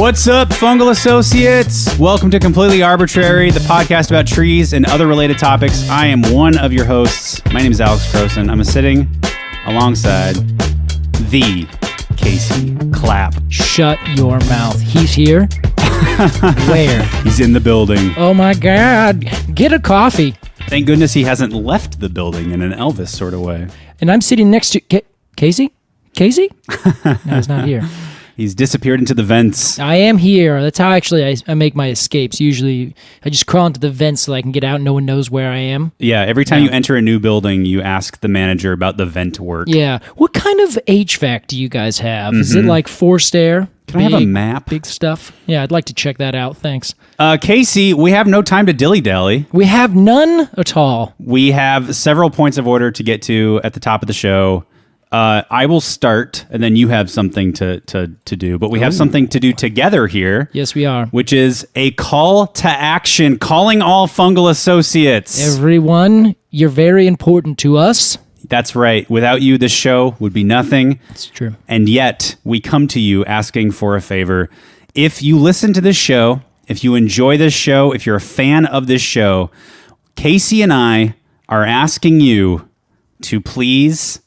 What's up, fungal associates? Welcome to Completely Arbortrary, the podcast about trees and other related topics. I am one of your hosts. My name is Alex Crowson. I'm sitting alongside the Casey Clapp. Shut your mouth. He's here? Where? He's in the building. Oh my God. Get a coffee. Thank goodness he hasn't left the building in an Elvis sort of way. And I'm sitting next to... Casey? Casey? No, he's not here. He's disappeared into the vents. I am here. That's how actually I make my escapes. Usually I just crawl into the vents so I can get out and no one knows where I am. Yeah, every time you enter a new building, you ask the manager about the vent work. Yeah. What kind of HVAC do you guys have? Is it like forced air? Can I have a map? Big stuff? Yeah, I'd like to check that out. Thanks. Casey, we have no time to dilly-dally. We have none at all. We have several points of order to get to at the top of the show. I will start, and then you have something to do. But we have something to do together here. Yes, we are. Which is a call to action, calling all fungal associates. Everyone, you're very important to us. That's right. Without you, this show would be nothing. That's true. And yet, we come to you asking for a favor. If you listen to this show, if you enjoy this show, if you're a fan of this show, Casey and I are asking you to please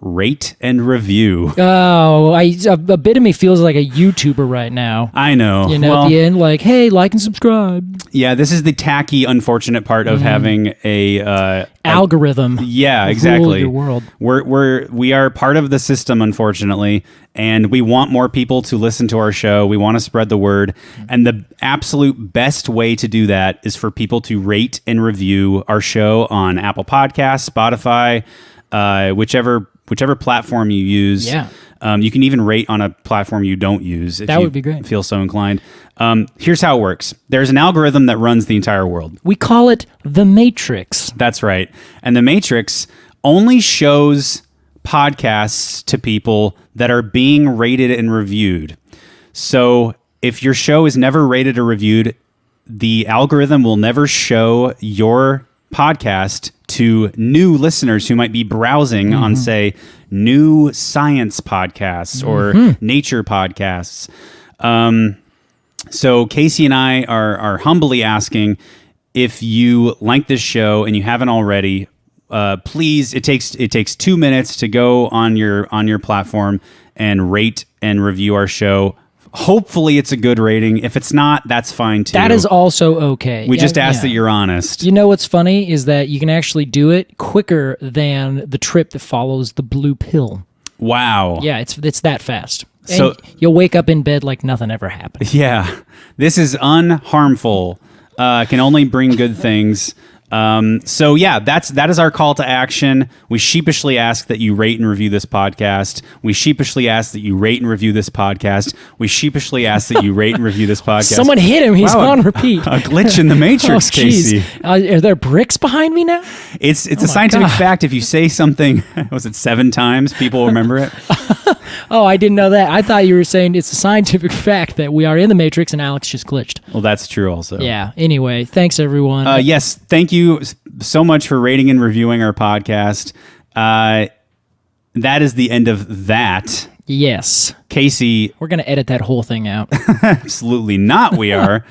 rate and review. Oh, a bit of me feels like a YouTuber right now. I know. You know, at the end, like, hey, like and subscribe. Yeah, this is the tacky, unfortunate part of having a algorithm. Yeah, exactly. Rule your world. We are part of the system, unfortunately, and we want more people to listen to our show. We want to spread the word, and the absolute best way to do that is for people to rate and review our show on Apple Podcasts, Spotify, whichever platform you use. Yeah. You can even rate on a platform you don't use if that you would be great. Feel so inclined. Here's how it works. There's an algorithm that runs the entire world. We call it the Matrix. That's right. And the Matrix only shows podcasts to people that are being rated and reviewed. So if your show is never rated or reviewed, the algorithm will never show your podcast to new listeners who might be browsing on, say, new science podcasts or nature podcasts. So Casey and I are humbly asking, if you like this show and you haven't already, please, it takes 2 minutes to go on your platform and rate and review our show. Hopefully it's a good rating. If it's not, that's fine too. That is also okay. We just ask that you're honest. You know what's funny is that you can actually do it quicker than the trip that follows the blue pill. Wow. Yeah, it's that fast. So and you'll wake up in bed like nothing ever happened. Yeah. This is unharmful. Can only bring good things. So yeah, that is our call to action. We sheepishly ask that you rate and review this podcast. We sheepishly ask that you rate and review this podcast. We sheepishly ask that you rate and review this podcast. Someone hit him. He's on repeat. A glitch in the Matrix, Casey. Are there bricks behind me now? It's a scientific fact. If you say something, was it 7 times, people remember it? Oh, I didn't know that. I thought you were saying it's a scientific fact that we are in the Matrix and Alex just glitched. Well, that's true also. Yeah. Anyway, thanks everyone. Yes, thank you so much for rating and reviewing our podcast. That is the end of that. Yes. Casey. We're going to edit that whole thing out. Absolutely not, we are.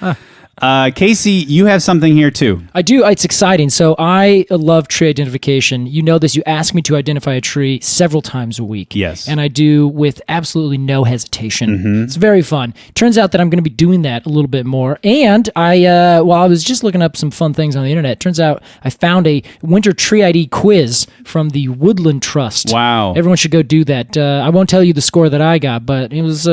Casey, you have something here too. I do. It's exciting. So I love tree identification. You know this. You ask me to identify a tree several times a week. Yes. And I do with absolutely no hesitation. It's very fun. Turns out that I'm going to be doing that a little bit more. And while I was just looking up some fun things on the internet, turns out I found a winter tree ID quiz from the Woodland Trust. Wow. Everyone should go do that. I won't tell you the score that I got, but it was...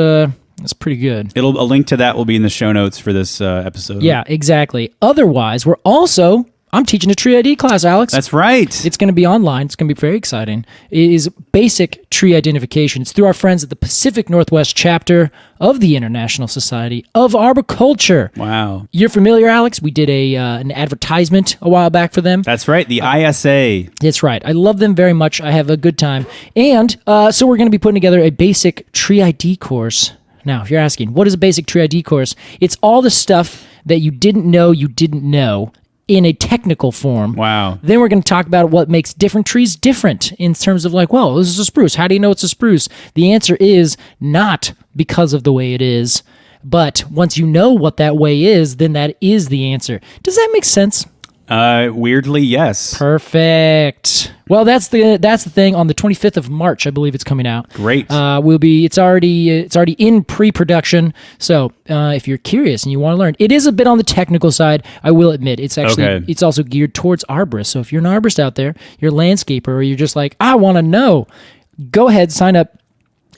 It's pretty good. A link to that will be in the show notes for this episode. Yeah, exactly. Otherwise, I'm teaching a tree ID class, Alex. That's right. It's going to be online. It's going to be very exciting. It is basic tree identification. It's through our friends at the Pacific Northwest chapter of the International Society of Arboriculture. Wow. You're familiar, Alex? We did an advertisement a while back for them. That's right, the ISA. That's right. I love them very much. I have a good time. And so we're going to be putting together a basic tree ID course. Now, if you're asking, what is a basic tree ID course? It's all the stuff that you didn't know in a technical form. Wow. Then we're going to talk about what makes different trees different in terms of like, well, this is a spruce. How do you know it's a spruce? The answer is not because of the way it is. But once you know what that way is, then that is the answer. Does that make sense? Weirdly, yes. Perfect. Well, that's the thing. On the 25th of March, I believe it's coming out. Great. It's already in pre-production. So if you're curious and you want to learn, it is a bit on the technical side. I will admit it's it's also geared towards arborists. So if you're an arborist out there, you're a landscaper, or you're just like, I want to know, go ahead, sign up.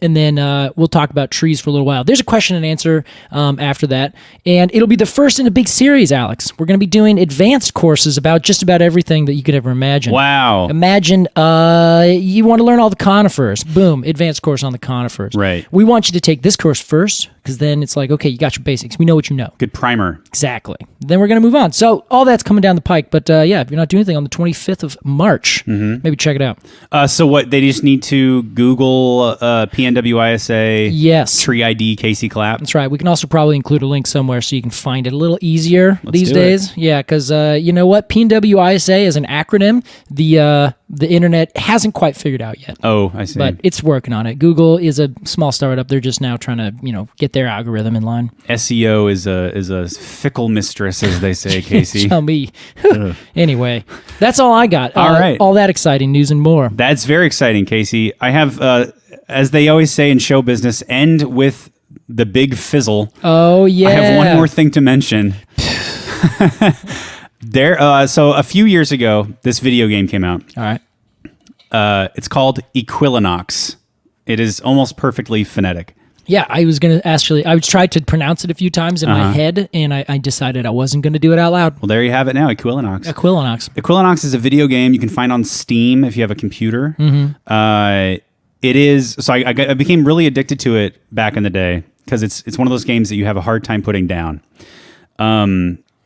And then we'll talk about trees for a little while. There's a question and answer after that. And it'll be the first in a big series, Alex. We're going to be doing advanced courses about just about everything that you could ever imagine. Wow. Imagine you want to learn all the conifers. Boom, advanced course on the conifers. Right. We want you to take this course first, because then it's like, okay, you got your basics. We know what you know. Good primer. Exactly. Then we're going to move on. So all that's coming down the pike. But yeah, if you're not doing anything on the 25th of March, maybe check it out. So what, they just need to Google PNWISA yes. tree ID Casey Clapp? That's right. We can also probably include a link somewhere so you can find it a little easier these days. Yeah, because you know what? PNWISA is an acronym the internet hasn't quite figured out yet. Oh, I see. But it's working on it. Google is a small startup. They're just now trying to, get their algorithm in line. SEO is a fickle mistress, as they say, Casey. Tell me. Anyway, that's all I got. All right. All that exciting news and more. That's very exciting, Casey. I have, as they always say in show business, end with the big fizzle. Oh, yeah. I have one more thing to mention. So a few years ago, this video game came out. All right. It's called Equilinox. It is almost perfectly phonetic. Yeah, I was going to actually, I tried to pronounce it a few times in my head, and I decided I wasn't going to do it out loud. Well, there you have it now, Equilinox. Equilinox is a video game you can find on Steam if you have a computer. It is, so I became really addicted to it back in the day, because it's one of those games that you have a hard time putting down.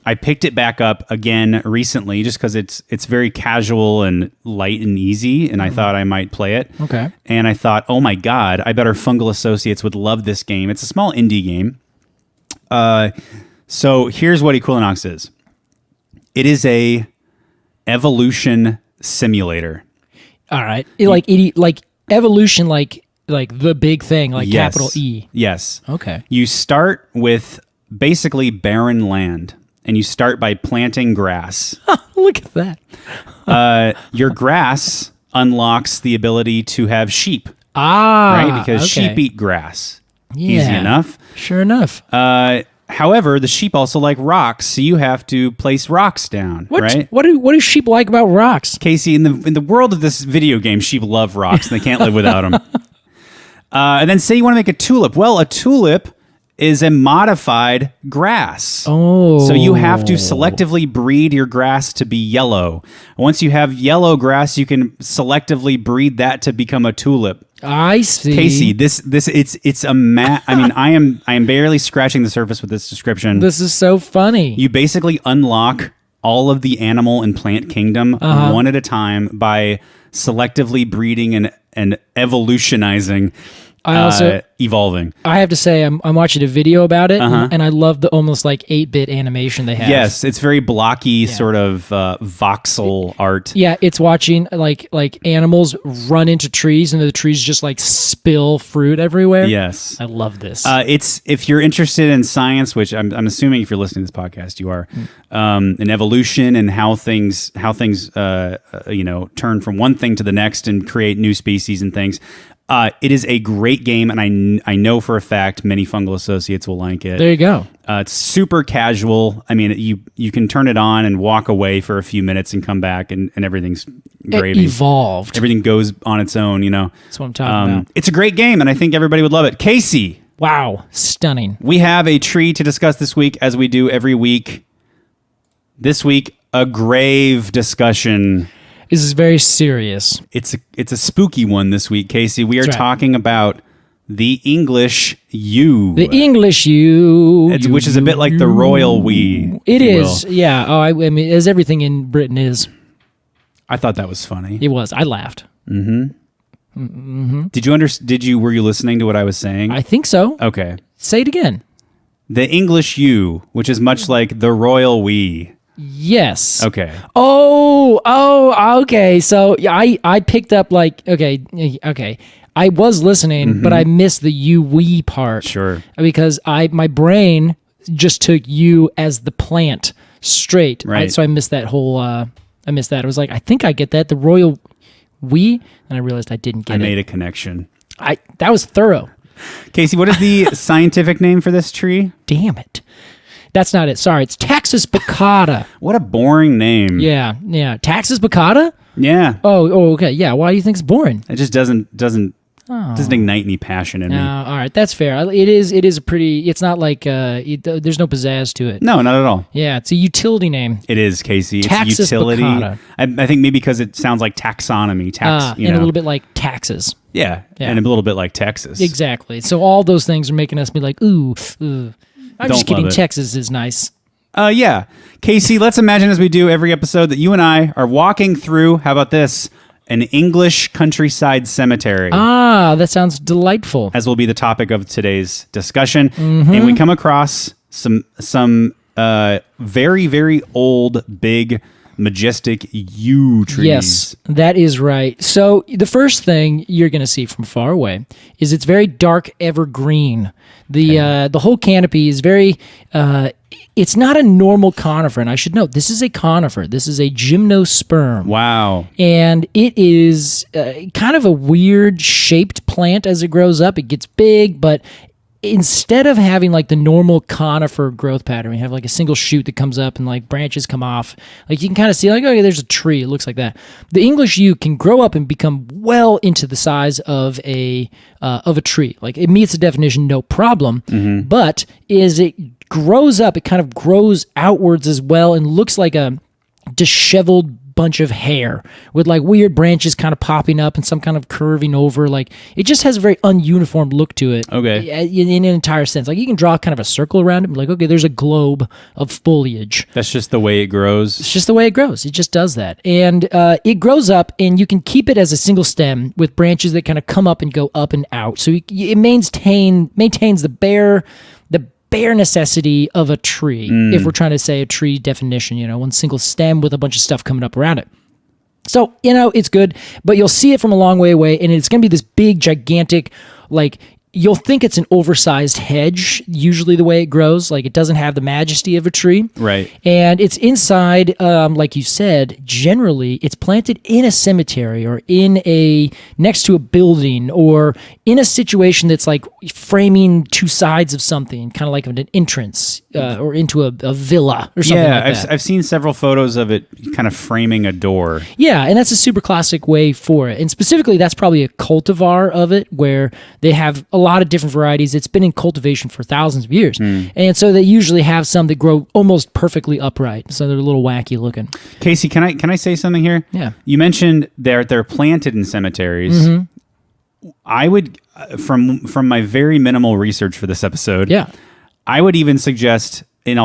I picked it back up again recently just because it's very casual and light and easy, and I thought I might play it. Okay. And I thought, oh my God, I bet our fungal associates would love this game. It's a small indie game. So here's what Equilinox is. It is a evolution simulator. All right. Like evolution, like the big thing, like yes. capital E. Yes. Okay. You start with basically barren land. And you start by planting grass. Look at that. Your grass unlocks the ability to have sheep. Right? Because sheep eat grass. Yeah, easy enough. Sure enough. However, the sheep also like rocks, so you have to place rocks down. Right? What do sheep like about rocks? Casey, in the world of this video game, sheep love rocks and they can't live without them. And then say you want to make a tulip. Well, a tulip is a modified grass. Oh. So you have to selectively breed your grass to be yellow. Once you have yellow grass, you can selectively breed that to become a tulip. I see. Casey, it's a I mean, I am barely scratching the surface with this description. This is so funny. You basically unlock all of the animal and plant kingdom one at a time by selectively breeding and evolutionizing. Evolving. I have to say, I'm watching a video about it, and I love the almost like 8-bit animation they have. Yes, it's very blocky, sort of voxel art. Yeah, it's watching like animals run into trees, and the trees just like spill fruit everywhere. Yes, I love this. It's if you're interested in science, which I'm assuming if you're listening to this podcast, you are, in evolution and how things turn from one thing to the next and create new species and things. It is a great game, and I know for a fact many fungal associates will like it. There you go. It's super casual. I mean, you can turn it on and walk away for a few minutes and come back, and everything's gravy. It evolved. Everything goes on its own, That's what I'm talking about. It's a great game, and I think everybody would love it. Casey. Wow. Stunning. We have a tree to discuss this week, as we do every week. This week, a grave discussion. This is very serious. It's a spooky one this week, Casey. We are talking about the English U. The English U. Which is a bit like the royal we. It is, yeah. Oh, I mean, as everything in Britain is. I thought that was funny. It was. I laughed. Were you listening to what I was saying? I think so. Okay. Say it again. The English U, which is much like the royal we. Yes. Okay. Oh, okay. So yeah, I picked up like, okay. I was listening, but I missed the you we part. Sure. Because my brain just took you as the plant straight. Right. So I missed that whole, I was like, I think I get that. The royal we, and I realized I didn't get it. I made a connection. That was thorough. Casey, what is the scientific name for this tree? Damn it. That's not it. Sorry. It's Taxus baccata. What a boring name. Yeah. Taxus baccata? Yeah. Oh, okay. Yeah. Why do you think it's boring? It just doesn't ignite any passion in me. All right. That's fair. It is a pretty, it's not like, there's no pizzazz to it. No, not at all. Yeah. It's a utility name. It is, Casey. It's Taxus utility. baccata. I think maybe because it sounds like taxonomy. And a little bit like taxes. Yeah, and a little bit like Texas. Exactly. So all those things are making us be like, ooh. I'm just kidding. love it. Texas is nice. Yeah. Casey, let's imagine as we do every episode that you and I are walking through, how about this, an English countryside cemetery. That sounds delightful. As will be the topic of today's discussion. And we come across some very, very old, big, majestic yew trees. Yes, that is right. So the first thing you're going to see from far away is it's very dark evergreen. The whole canopy is very... it's not a normal conifer, and I should note, this is a conifer. This is a gymnosperm. Wow. And it is kind of a weird shaped plant as it grows up. It gets big, but instead of having like the normal conifer growth pattern, we have like a single shoot that comes up and like branches come off. Like you can kind of see like, okay, there's a tree. It looks like that. The English yew can grow up and become well into the size of a tree. Like it meets the definition, no problem. But as it grows up, it kind of grows outwards as well and looks like a disheveled bunch of hair with like weird branches kind of popping up and some kind of curving over. Like it just has a very ununiform look to it. Okay. In an entire sense. Like you can draw kind of a circle around it and be like, okay, there's a globe of foliage. That's just the way it grows. It's just the way it grows. It just does that. And it grows up and you can keep it as a single stem with branches that kind of come up and go up and out. So it maintains the bare necessity of a tree, if we're trying to say a tree definition, one single stem with a bunch of stuff coming up around it. So, it's good, but you'll see it from a long way away, and it's going to be this big, gigantic, like, you'll think it's an oversized hedge, usually the way it grows. Like, it doesn't have the majesty of a tree. Right. And it's inside, like you said, generally, it's planted in a cemetery or next to a building or in a situation that's like framing two sides of something, kind of like an entrance or into a villa or something like that. I've seen several photos of it kind of framing a door. Yeah, and that's a super classic way for it. And specifically, that's probably a cultivar of it where they have a lot of different varieties. It's been in cultivation for thousands of years. And so they usually have some that grow almost perfectly upright. So they're a little wacky looking. Casey, can I say something here? Yeah. You mentioned they're planted in cemeteries. I would, from my very minimal research for this episode, I would even suggest, in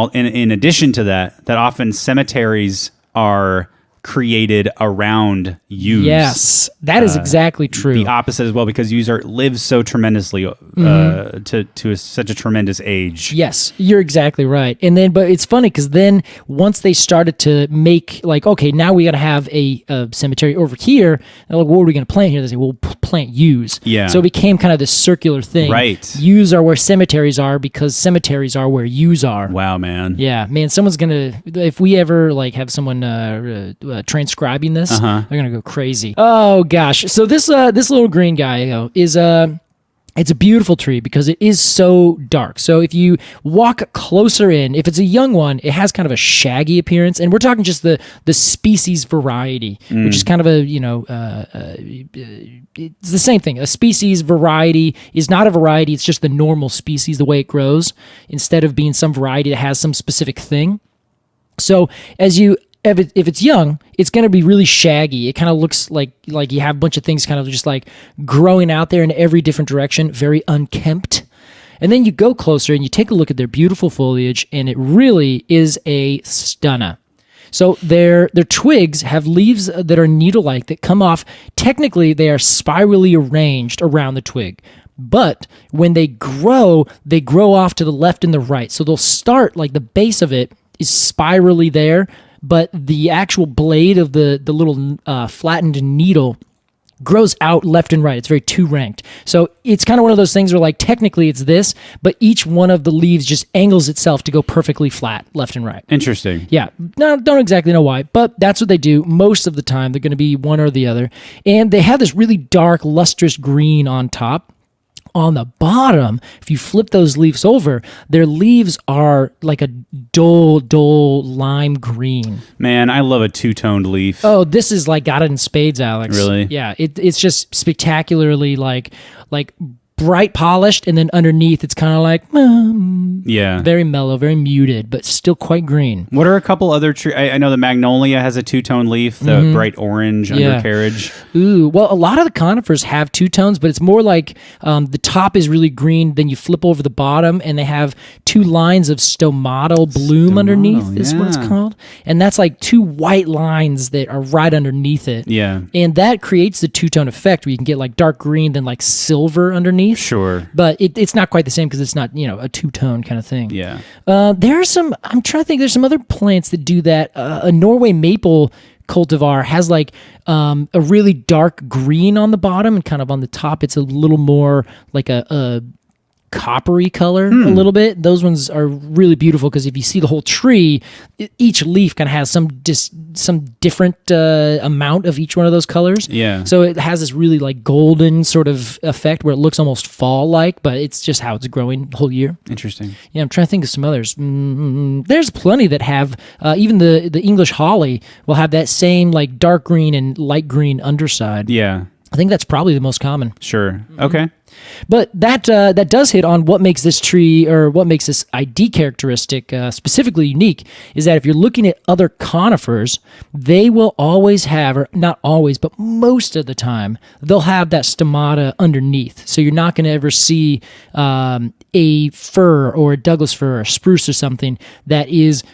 addition to that often cemeteries are created around yews. Yes, that is exactly true. The opposite as well, because yews live so tremendously to such a tremendous age. Yes, you're exactly right. And then, but it's funny because then once they started to make like, okay, now we got to have a cemetery over here. They're like, what are we going to plant here? They say, well, plant yews. Yeah. So it became kind of this circular thing. Right. Yews are where cemeteries are because cemeteries are where yews are. Wow, man. Yeah, man. Someone's gonna, if we ever like have someone transcribing this, they're gonna go crazy. Oh gosh. So this little green guy is it's a beautiful tree because it is so dark. So if you walk closer in, if it's a young one, it has kind of a shaggy appearance, and we're talking just the species variety, which is kind of a it's the same thing. A species variety is not a variety; it's just the normal species, the way it grows, instead of being some variety that has some specific thing. So if it's young, it's going to be really shaggy. It kind of looks like you have a bunch of things kind of just like growing out there in every different direction, very unkempt. And then you go closer and you take a look at their beautiful foliage, and it really is a stunner. So their twigs have leaves that are needle-like that come off. Technically, they are spirally arranged around the twig. But when they grow off to the left and the right. So they'll start like the base of it is spirally there, but the actual blade of the little flattened needle grows out left and right. It's very two-ranked. So it's kind of one of those things where, like, technically it's this, but each one of the leaves just angles itself to go perfectly flat left and right. Interesting. Yeah. No, don't exactly know why, but that's what they do. Most of the time, they're going to be one or the other. And they have this really dark, lustrous green on top. On the bottom, if you flip those leaves over, their leaves are like a dull lime green. Man, I love a two-toned leaf. Oh, this is like got it in spades, Alex. Really? Yeah, it's just spectacularly like bright polished, and then underneath it's kind of like Yeah. very mellow, very muted, but still quite green. What are a couple other trees? I know the magnolia has a two-tone leaf, the bright orange undercarriage. Ooh, well, a lot of the conifers have two tones, but it's more like the top is really green, then you flip over the bottom, and they have two lines of stomatal bloom underneath, is what it's called. And that's like two white lines that are right underneath it. Yeah. And that creates the two-tone effect where you can get like dark green, then like silver underneath. Sure. But it's not quite the same because it's not, a two-tone kind of thing. Yeah. There are some, I'm trying to think, there's some other plants that do that. A Norway maple cultivar has like a really dark green on the bottom, and kind of on the top it's a little more like a coppery color a little bit. Those ones are really beautiful because if you see the whole tree, each leaf kind of has some different amount of each one of those colors. Yeah. So it has this really like golden sort of effect where it looks almost fall-like, but it's just how it's growing the whole year. Interesting. Yeah, I'm trying to think of some others. There's plenty that have, even the English holly will have that same like dark green and light green underside. Yeah. I think that's probably the most common. Sure. Okay. But that does hit on what makes this tree, or what makes this ID characteristic specifically unique, is that if you're looking at other conifers, they will always have, or not always, but most of the time, they'll have that stomata underneath. So you're not going to ever see a fir or a Douglas fir or a spruce or something that is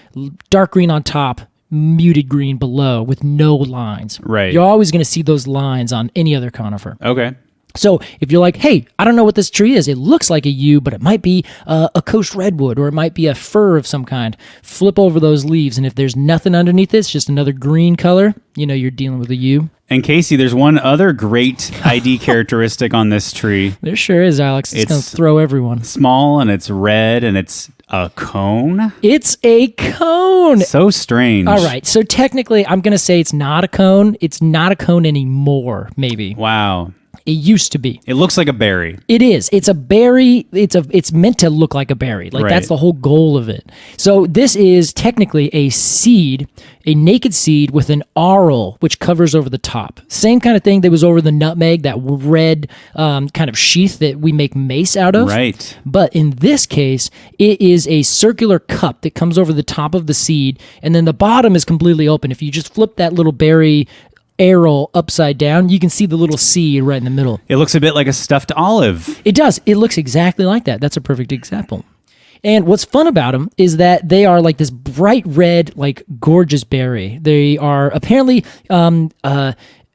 dark green on top, muted green below with no lines. Right. You're always going to see those lines on any other conifer. Okay. So if you're like, hey, I don't know what this tree is. It looks like a yew, but it might be a coast redwood, or it might be a fir of some kind. Flip over those leaves, and if there's nothing underneath it, it's just another green color, you're dealing with a yew. And Casey, there's one other great ID characteristic on this tree. There sure is, Alex. It's going to throw everyone. Small, and it's red, and it's a cone. It's a cone. So strange. All right. So technically, I'm going to say it's not a cone. It's not a cone anymore, maybe. Wow. It used to be. It looks like a berry. It is. It's a berry. It's meant to look like a berry. Like, that's the whole goal of it. So this is technically a seed, a naked seed with an aurel, which covers over the top. Same kind of thing that was over the nutmeg, that red kind of sheath that we make mace out of. Right. But in this case, it is a circular cup that comes over the top of the seed, and then the bottom is completely open. If you just flip that little berry arrow upside down, you can see the little seed right in the middle. It looks a bit like a stuffed olive. It does. It looks exactly like that. That's a perfect example. And what's fun about them is that they are like this bright red, like gorgeous berry. They are apparently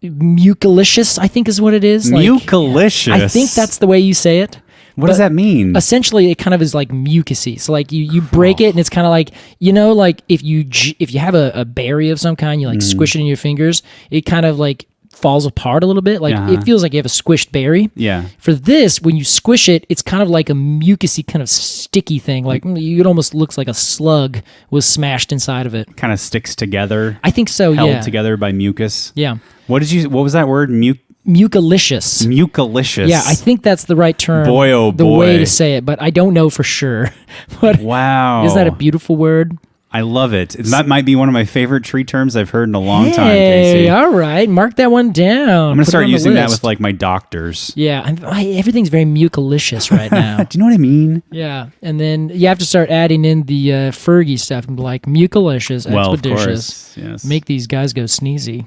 mucilicious, I think is what it is. Mucilicious? I think that's the way you say it. What does that mean? Essentially, it kind of is like mucusy. So like you break it, and it's kind of like, like if you have a berry of some kind, you like squish it in your fingers, it kind of like falls apart a little bit. Like it feels like you have a squished berry. Yeah. For this, when you squish it, it's kind of like a mucusy kind of sticky thing. Like it almost looks like a slug was smashed inside of it. Kind of sticks together. I think so. Held together by mucus. Yeah. What was that word? Mucilicious. Mucilicious. Yeah, I think that's the right term. Boy, oh the boy. way to say it, but I don't know for sure. But wow. Isn't that a beautiful word? I love it. That might be one of my favorite tree terms I've heard in a long time, Hey, Casey. all right. Mark that one down. I'm going to start using that with like my doctors. Yeah, everything's very mucilicious right now. Do you know what I mean? Yeah, and then you have to start adding in the Fergie stuff and be like, mucilicious, well, expeditious. Of course, yes. Make these guys go sneezy.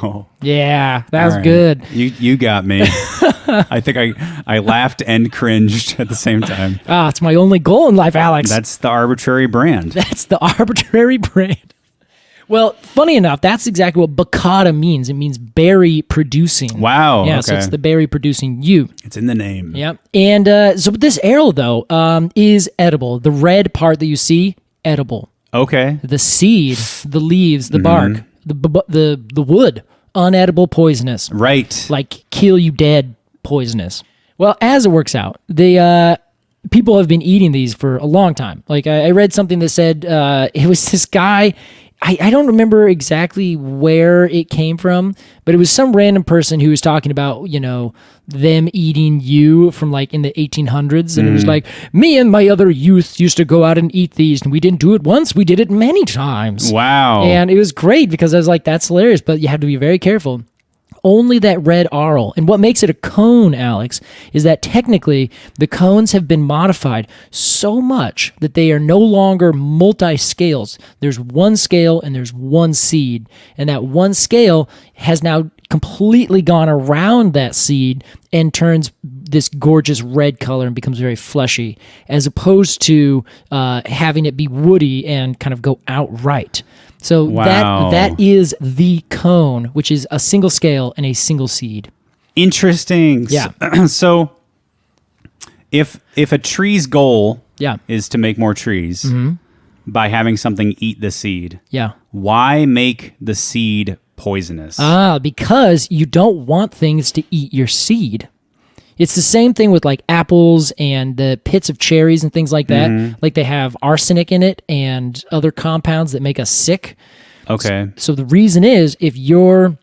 Oh. Yeah, that was right. good. You got me. I think I laughed and cringed at the same time. It's my only goal in life, Alex. That's the Arbortrary brand. That's the Arbortrary brand. Well, funny enough, that's exactly what baccata means. It means berry producing. Wow. Yeah, okay. so it's the berry producing yew. It's in the name. Yep. And so this arrow, though, is edible. The red part that you see, edible. Okay. The seed, the leaves, the bark, the wood, unedible, poisonous. Right. Like kill you dead, poisonous. Well, as it works out, people have been eating these for a long time. Like I read something that said it was this guy. I don't remember exactly where it came from, but it was some random person who was talking about, them eating you from like in the 1800s. And it was like, me and my other youth used to go out and eat these, and we didn't do it once, we did it many times. Wow. And it was great because I was like, that's hilarious, but you have to be very careful. Only that red aurel. And what makes it a cone, Alex, is that technically the cones have been modified so much that they are no longer multi-scales. There's one scale and there's one seed. And that one scale has now completely gone around that seed and turns this gorgeous red color and becomes very fleshy, as opposed to having it be woody and kind of go outright. So that is the cone, which is a single scale and a single seed. Interesting. Yeah. So if a tree's goal is to make more trees by having something eat the seed, why make the seed poisonous? Because you don't want things to eat your seed. It's the same thing with like apples and the pits of cherries and things like that. Like they have arsenic in it and other compounds that make us sick. Okay. So the reason is if you're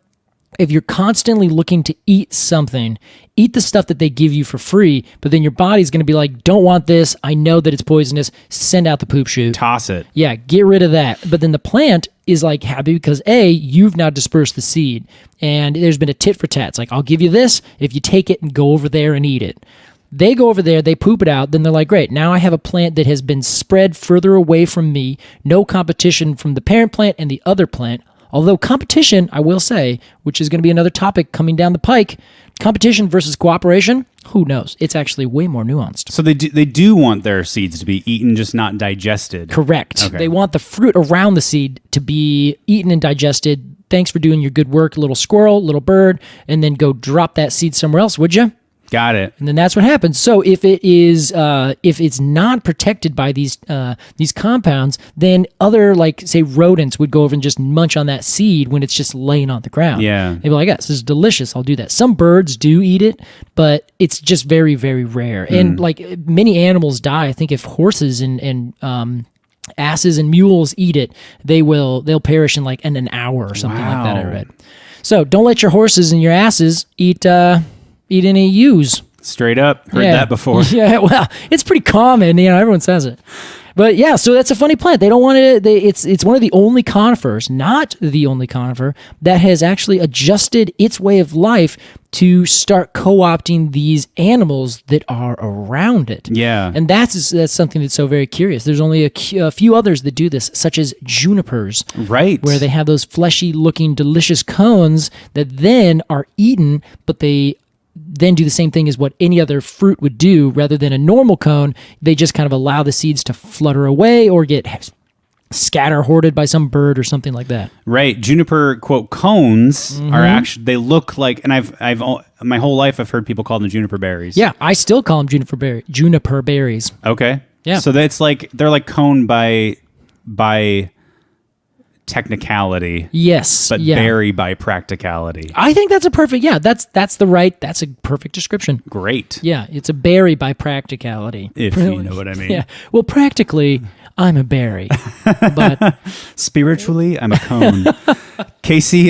constantly looking to eat something, eat the stuff that they give you for free, but then your body's going to be like, don't want this. I know that it's poisonous. Send out the poop chute. Toss it. Yeah, get rid of that. But then the plant is like happy because you've now dispersed the seed, and there's been a tit for tat. It's like, I'll give you this if you take it and go over there and eat it. They go over there, they poop it out, then they're like, great, now I have a plant that has been spread further away from me, no competition from the parent plant and the other plant. Although competition, I will say, which is going to be another topic coming down the pike, competition versus cooperation, who knows? It's actually way more nuanced. So they do want their seeds to be eaten, just not digested. Correct. Okay. They want the fruit around the seed to be eaten and digested. Thanks for doing your good work, little squirrel, little bird, and then go drop that seed somewhere else, would you? Got it. And then that's what happens. So if it's not protected by these compounds, then other, like, say, rodents would go over and just munch on that seed when it's just laying on the ground. Yeah. They'd be like, yes, this is delicious. I'll do that. Some birds do eat it, but it's just very, very rare. And like many animals die. I think if horses and asses and mules eat it, they'll perish in like an hour or something like that, I read. So don't let your horses and your asses eat any ewes. Straight up. Heard that before. Yeah, well, it's pretty common. Everyone says it. But yeah, so that's a funny plant. They don't want it. It's one of the only conifers, not the only conifer, that has actually adjusted its way of life to start co-opting these animals that are around it. Yeah. And that's something that's so very curious. There's only a few others that do this, such as junipers. Right. Where they have those fleshy-looking, delicious cones that then are eaten, but they then do the same thing as what any other fruit would do. Rather than a normal cone, they just kind of allow the seeds to flutter away or get scatter hoarded by some bird or something like that. Right. Juniper, quote, cones are actually, they look like, and I've my whole life I've heard people call them juniper berries. Yeah, I still call them juniper berries. Okay. Yeah. So that's like, they're like cone by technicality. Yes. But berry by practicality. I think that's a perfect, that's a perfect description. Great. Yeah, it's a berry by practicality. If you know what I mean. Yeah. Well, practically, I'm a berry. But spiritually, I'm a cone. Casey,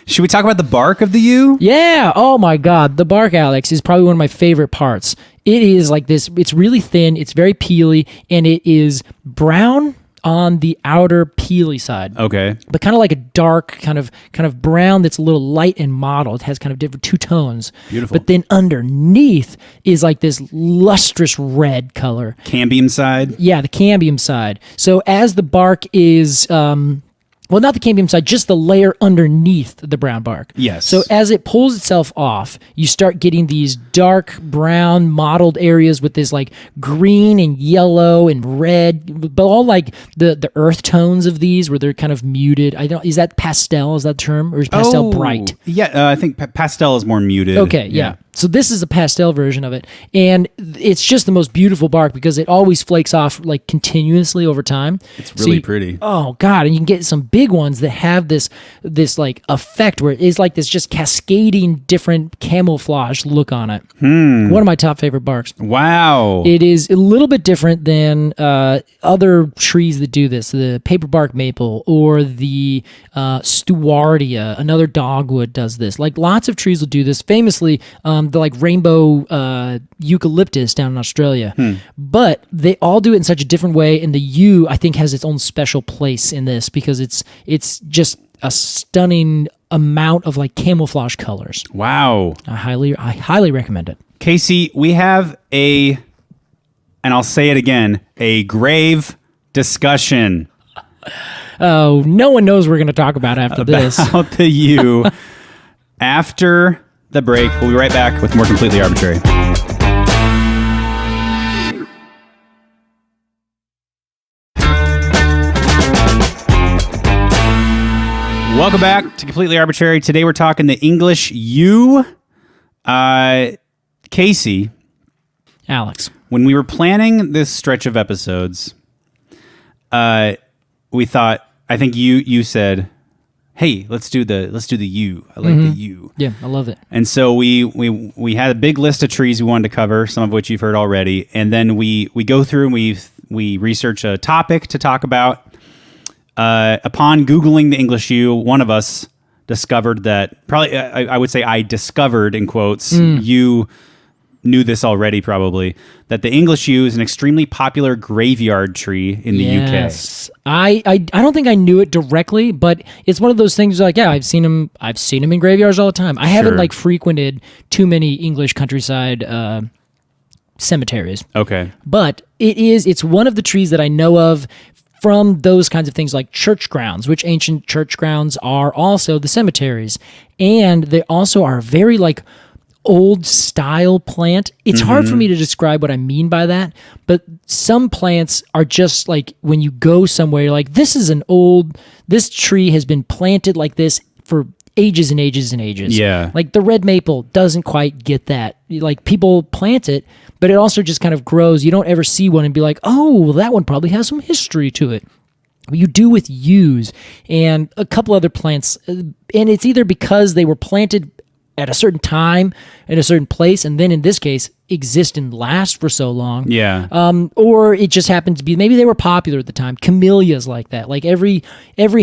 should we talk about the bark of the yew? Yeah. Oh my God. The bark, Alex, is probably one of my favorite parts. It is like this. It's really thin. It's very peely, and it is brown on the outer peely side. Okay. But kind of like a dark kind of brown that's a little light and mottled. It has kind of different two tones. Beautiful. But then underneath is like this lustrous red color. Cambium side? Yeah, the cambium side. So as the bark is well, not the cambium side, just the layer underneath the brown bark. Yes. So as it pulls itself off, you start getting these dark brown mottled areas with this like green and yellow and red, but all like the earth tones of these where they're kind of muted. Is that pastel? Is that the term? Or is pastel bright? Yeah, I think pastel is more muted. Okay, yeah. So this is a pastel version of it, and it's just the most beautiful bark because it always flakes off like continuously over time. It's really pretty. Oh god, and you can get some big ones that have this like effect where it is like this just cascading different camouflage look on it. One of my top favorite barks. Wow. It is a little bit different than other trees that do this. The paperbark maple or the Stewardia, another dogwood, does this. Like lots of trees will do this. Famously, the like rainbow eucalyptus down in Australia. But they all do it in such a different way, and the yew, I think, has its own special place in this because it's just a stunning amount of like camouflage colors. Wow. I highly recommend it. Casey, we have and I'll say it again, a grave discussion. Oh, no one knows we're going to talk about after this. About the yew. After the break, we'll be right back with more Completely Arbortrary. Welcome back to Completely Arbortrary. Today we're talking the English yew. Casey. Alex. When we were planning this stretch of episodes, we thought, I think you said, hey, let's do the yew. I like the yew. Yeah, I love it. And so we had a big list of trees we wanted to cover, some of which you've heard already. And then we go through and we research a topic to talk about. Upon Googling the English yew, one of us discovered that, probably I would say I discovered, in quotes, you knew this already probably, that the English yew is an extremely popular graveyard tree in the Yes. I don't think I knew it directly, but it's one of those things like, yeah, I've seen them in graveyards all the time. I haven't like frequented too many English countryside cemeteries. Okay. But it's one of the trees that I know of from those kinds of things like church grounds, which ancient church grounds are also the cemeteries. And they also are very like old style plant. It's hard for me to describe what I mean by that, but some plants are just like when you go somewhere, you're like, this tree has been planted like this for ages and ages and ages. Yeah. Like the red maple doesn't quite get that. Like people plant it, but it also just kind of grows. You don't ever see one and be like, oh, well, that one probably has some history to it. You do with yews and a couple other plants. And it's either because they were planted at a certain time in a certain place, and then in this case exist and last for so long. Yeah. Or it just happened to be, maybe they were popular at the time. Camellias like that. Like every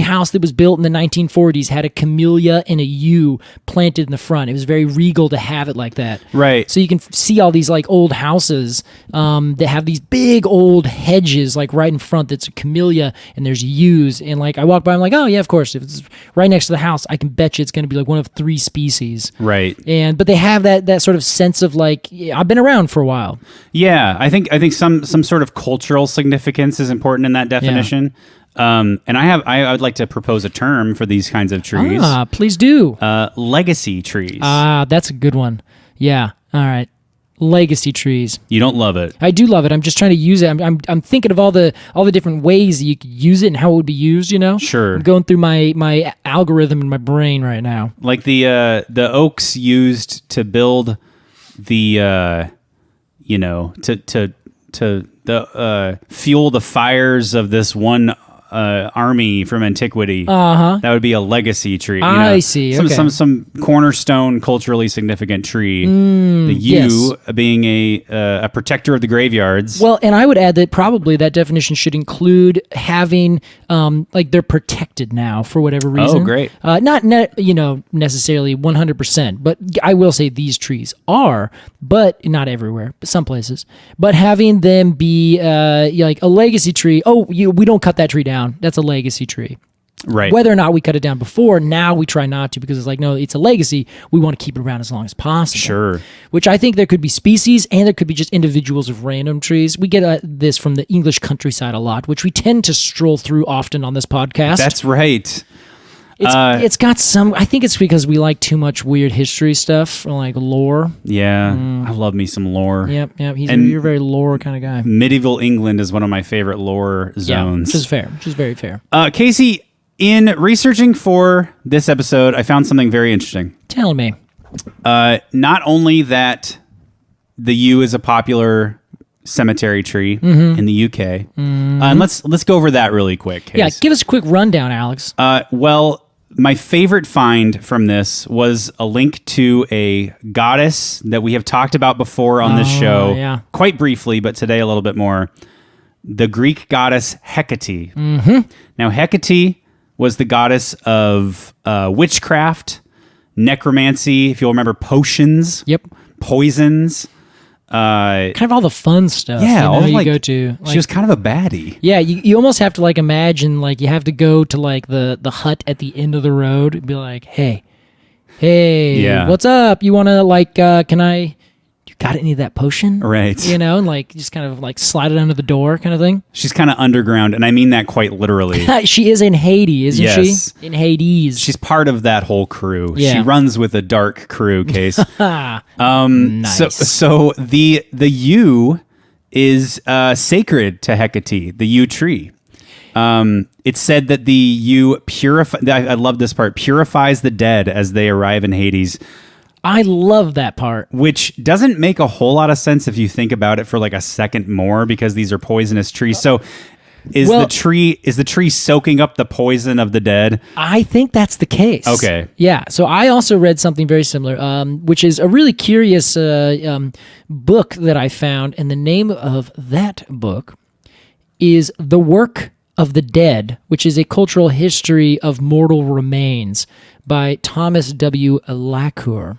house that was built in the 1940s had a camellia and a yew planted in the front. It was very regal to have it like that. Right. So you can see all these like old houses that have these big old hedges like right in front that's a camellia and there's yews. And like I walk by, I'm like, oh yeah, of course. If it's right next to the house, I can bet you it's going to be like one of 3 species. Right. But they have that sort of sense of like, yeah, I've been around for a while. Yeah, I think some sort of cultural significance is important in that definition. Yeah. And I would like to propose a term for these kinds of trees. Please do. Legacy trees. That's a good one. Yeah. All right. Legacy trees. You don't love it. I do love it. I'm just trying to use it. I'm thinking of all the different ways that you could use it and how it would be used, you know? Sure. I'm going through my algorithm in my brain right now. Like the oaks used to build the to fuel the fires of this one army from antiquity. That would be a legacy tree. I see. Some cornerstone, culturally significant tree. The yew being a protector of the graveyards. Well, and I would add that probably that definition should include having like they're protected now for whatever reason. Oh, great. Not necessarily 100%, but I will say these trees are, but not everywhere, but some places. But having them be like a legacy tree. Oh, we don't cut that tree down. That's a legacy tree. Right. Whether or not we cut it down before, now we try not to because it's like, no, it's a legacy. We want to keep it around as long as possible. Sure. Which I think there could be species and there could be just individuals of random trees. We get this from the English countryside a lot, which we tend to stroll through often on this podcast. That's right. It's got some, I think it's because we like too much weird history stuff or like lore. Yeah. I love me some lore. Yep. You're a very lore kind of guy. Medieval England is one of my favorite lore zones. Yeah, which is fair. Which is very fair. Casey, in researching for this episode, I found something very interesting. Tell me. Not only that the yew is a popular cemetery tree in the UK. And let's go over that really quick. Case. Yeah, give us a quick rundown, Alex. Well, my favorite find from this was a link to a goddess that we have talked about before on this show, quite briefly, but today a little bit more. The Greek goddess Hecate. Now, Hecate was the goddess of witchcraft, necromancy, if you'll remember, potions, poisons, kind of all the fun stuff. Yeah, all you like, go to. Like, she was kind of a baddie. Yeah, you almost have to like imagine like you have to go to like the hut at the end of the road and be like, hey, what's up? You want to like, can I? You got any of that potion? Right. You know, and like just kind of like slide it under the door, kind of thing. She's kind of underground, and I mean that quite literally. She is in Hades, isn't she? In Hades. She's part of that whole crew. Yeah. She runs with a dark crew, Case. Nice. So the yew is sacred to Hecate, the yew tree. It's said that the yew I love this part, purifies the dead as they arrive in Hades. I love that part. Which doesn't make a whole lot of sense if you think about it for like a second more, because these are poisonous trees. So is the tree soaking up the poison of the dead? I think that's the case. Okay. Yeah. So I also read something very similar, which is a really curious book that I found. And the name of that book is The Work of the Dead, which is a cultural history of mortal remains by Thomas W. Lacour.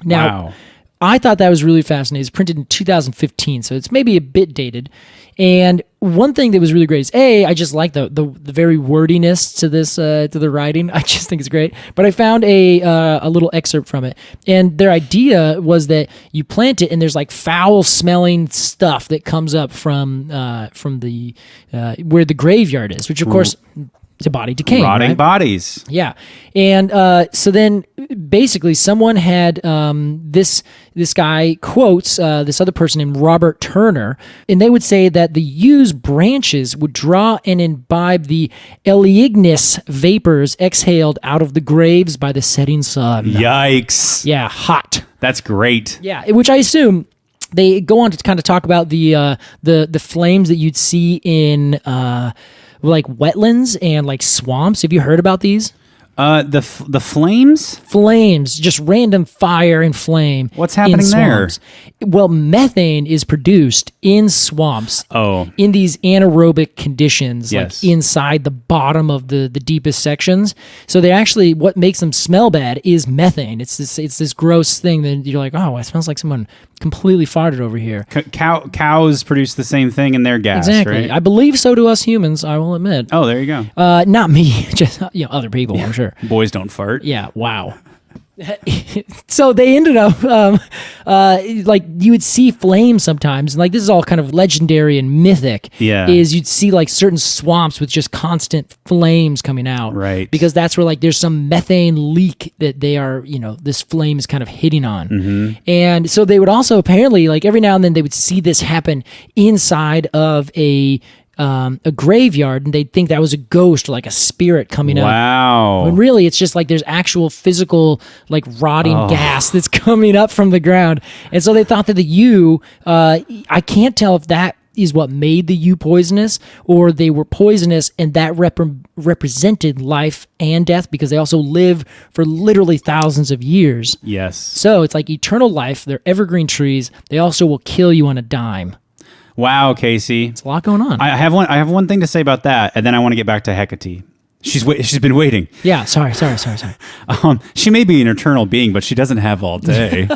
Now, wow. I thought that was really fascinating. It's printed in 2015, so it's maybe a bit dated. And one thing that was really great is, I just like the very wordiness to this to the writing. I just think it's great. But I found a little excerpt from it, and their idea was that you plant it, and there's like foul-smelling stuff that comes up from the where the graveyard is, which of course. To body decaying, rotting bodies. Yeah, and so then basically someone had this guy quotes this other person named Robert Turner, and they would say that the yew's branches would draw and imbibe the oleaginous vapors exhaled out of the graves by the setting sun. Yikes! Yeah, hot. That's great. Yeah, which I assume. They go on to kind of talk about the flames that you'd see in like wetlands and like swamps. Have you heard about these? The flames? Flames, just random fire and flame. What's happening there? Well, methane is produced in swamps. Oh. In these anaerobic conditions, yes. like inside the bottom of the deepest sections. So they actually, what makes them smell bad is methane. It's this gross thing that you're like, oh, it smells like someone completely farted over here. Cows produce the same thing in their gas, exactly. right? I believe so do us humans, I will admit. Oh, there you go. Not me, just other people, I'm sure. Boys don't fart. Yeah, wow. So they ended up like you would see flames sometimes, and like this is all kind of legendary and mythic. Yeah, is you'd see like certain swamps with just constant flames coming out, right? Because that's where like there's some methane leak that they are, this flame is kind of hitting on. Mm-hmm. And so they would also apparently like every now and then they would see this happen inside of a graveyard, and they'd think that was a ghost or like a spirit coming up. Wow. When really it's just like there's actual physical like rotting gas that's coming up from the ground. And so they thought that the yew, I can't tell if that is what made the yew poisonous or they were poisonous and that represented life and death, because they also live for literally thousands of years. Yes. So it's like eternal life. They're evergreen trees. They also will kill you on a dime. Wow, Casey. It's a lot going on. I have one thing to say about that, and then I want to get back to Hecate. She's been waiting. Yeah, sorry. She may be an eternal being, but she doesn't have all day.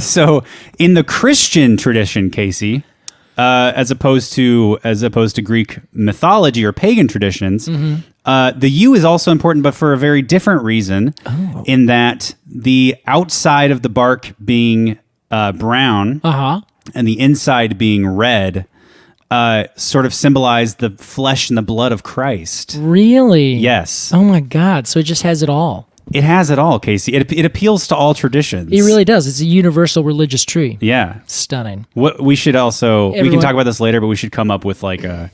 So in the Christian tradition, Casey, as opposed to Greek mythology or pagan traditions, the yew is also important, but for a very different reason. Oh. In that the outside of the bark being brown. And the inside being red, sort of symbolize the flesh and the blood of Christ. Really? Yes. Oh my God! So it just has it all. It has it all, Casey. It appeals to all traditions. It really does. It's a universal religious tree. Yeah. Stunning. What we should also we can talk about this later, but we should come up with like a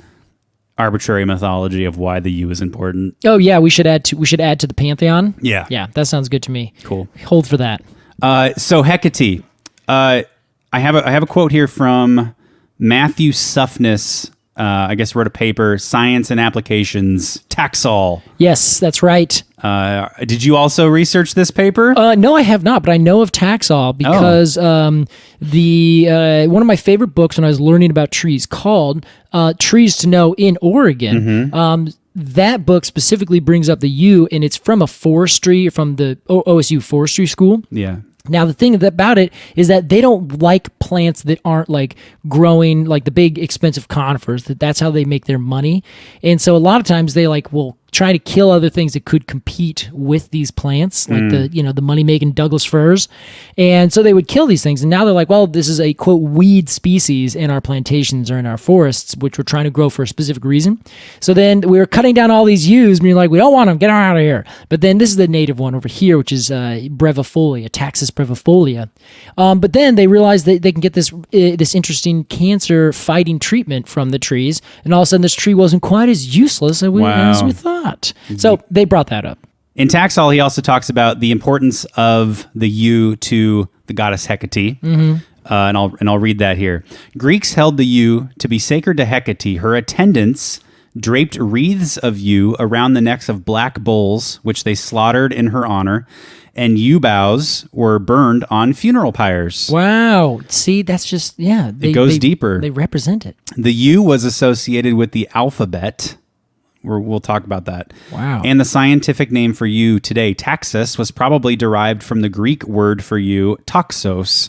arbitrary mythology of why the U is important. Oh yeah, we should add to the pantheon. Yeah. Yeah, that sounds good to me. Cool. Hold for that. So Hecate, I have a quote here from Matthew Suffness. I guess wrote a paper, Science and Applications, Taxol. Yes, that's right. Did you also research this paper? No, I have not, but I know of Taxol because the one of my favorite books when I was learning about trees called Trees to Know in Oregon. That book specifically brings up the yew, and it's from the OSU Forestry School. Yeah. Now, the thing about it is that they don't like plants that aren't like growing like the big expensive conifers. That's how they make their money. And so a lot of times they will try to kill other things that could compete with these plants, like the money-making Douglas firs. And so they would kill these things. And now they're like, well, this is a, quote, weed species in our plantations or in our forests, which we're trying to grow for a specific reason. So then we were cutting down all these yews, and you're like, we don't want them, get them out of here. But then this is the native one over here, which is brevifolia, Taxus brevifolia. But then they realized that they can get this interesting cancer-fighting treatment from the trees, and all of a sudden this tree wasn't quite as useless as we thought. So they brought that up. In Taxol, he also talks about the importance of the yew to the goddess Hecate. And I'll read that here. Greeks held the yew to be sacred to Hecate. Her attendants draped wreaths of yew around the necks of black bulls, which they slaughtered in her honor, and yew boughs were burned on funeral pyres. Wow. See, that's just, it goes deeper. They represent it. The yew was associated with the alphabet. We'll talk about that. Wow. And the scientific name for yew today, Taxus, was probably derived from the Greek word for yew, toxos,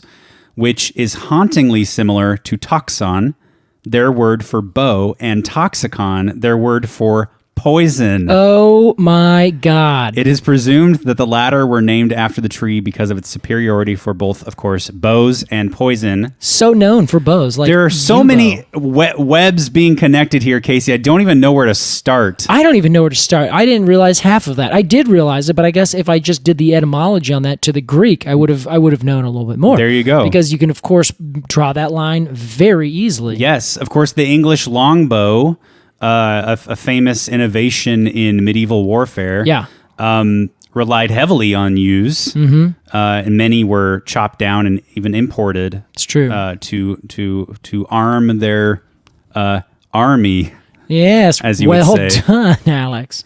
which is hauntingly similar to toxon, their word for bow, and toxicon, their word for poison. Oh my God. It is presumed that the latter were named after the tree because of its superiority for both, of course, bows and poison. So known for bows. Like there are so many webs being connected here, Casey. I don't even know where to start. I don't even know where to start. I didn't realize half of that. I did realize it, but I guess if I just did the etymology on that to the Greek, I would have known a little bit more. There you go. Because you can, of course, draw that line very easily. Yes, of course, the English longbow, a famous innovation in medieval warfare, relied heavily on yews, and many were chopped down and even imported. It's true. To arm their army. Yes, as you would say. Well done, Alex.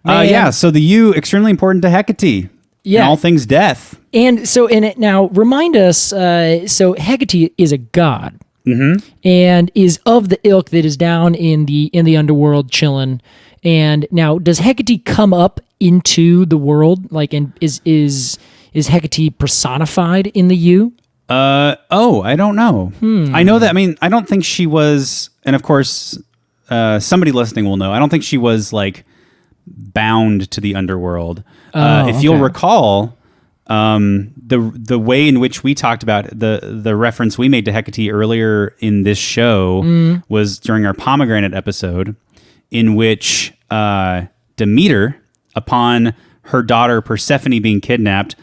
So the yew extremely important to Hecate. Yeah, and all things death. And so, now remind us. So Hecate is a god. And is of the ilk that is down in the underworld chilling. And now, does Hecate come up into the world? Like, and is Hecate personified in the yew? I don't know. I know that. I mean, I don't think she was. And of course, somebody listening will know. I don't think she was like bound to the underworld. If you'll recall. The way in which we talked about the reference we made to Hecate earlier in this show was during our pomegranate episode, in which Demeter, upon her daughter Persephone being kidnapped,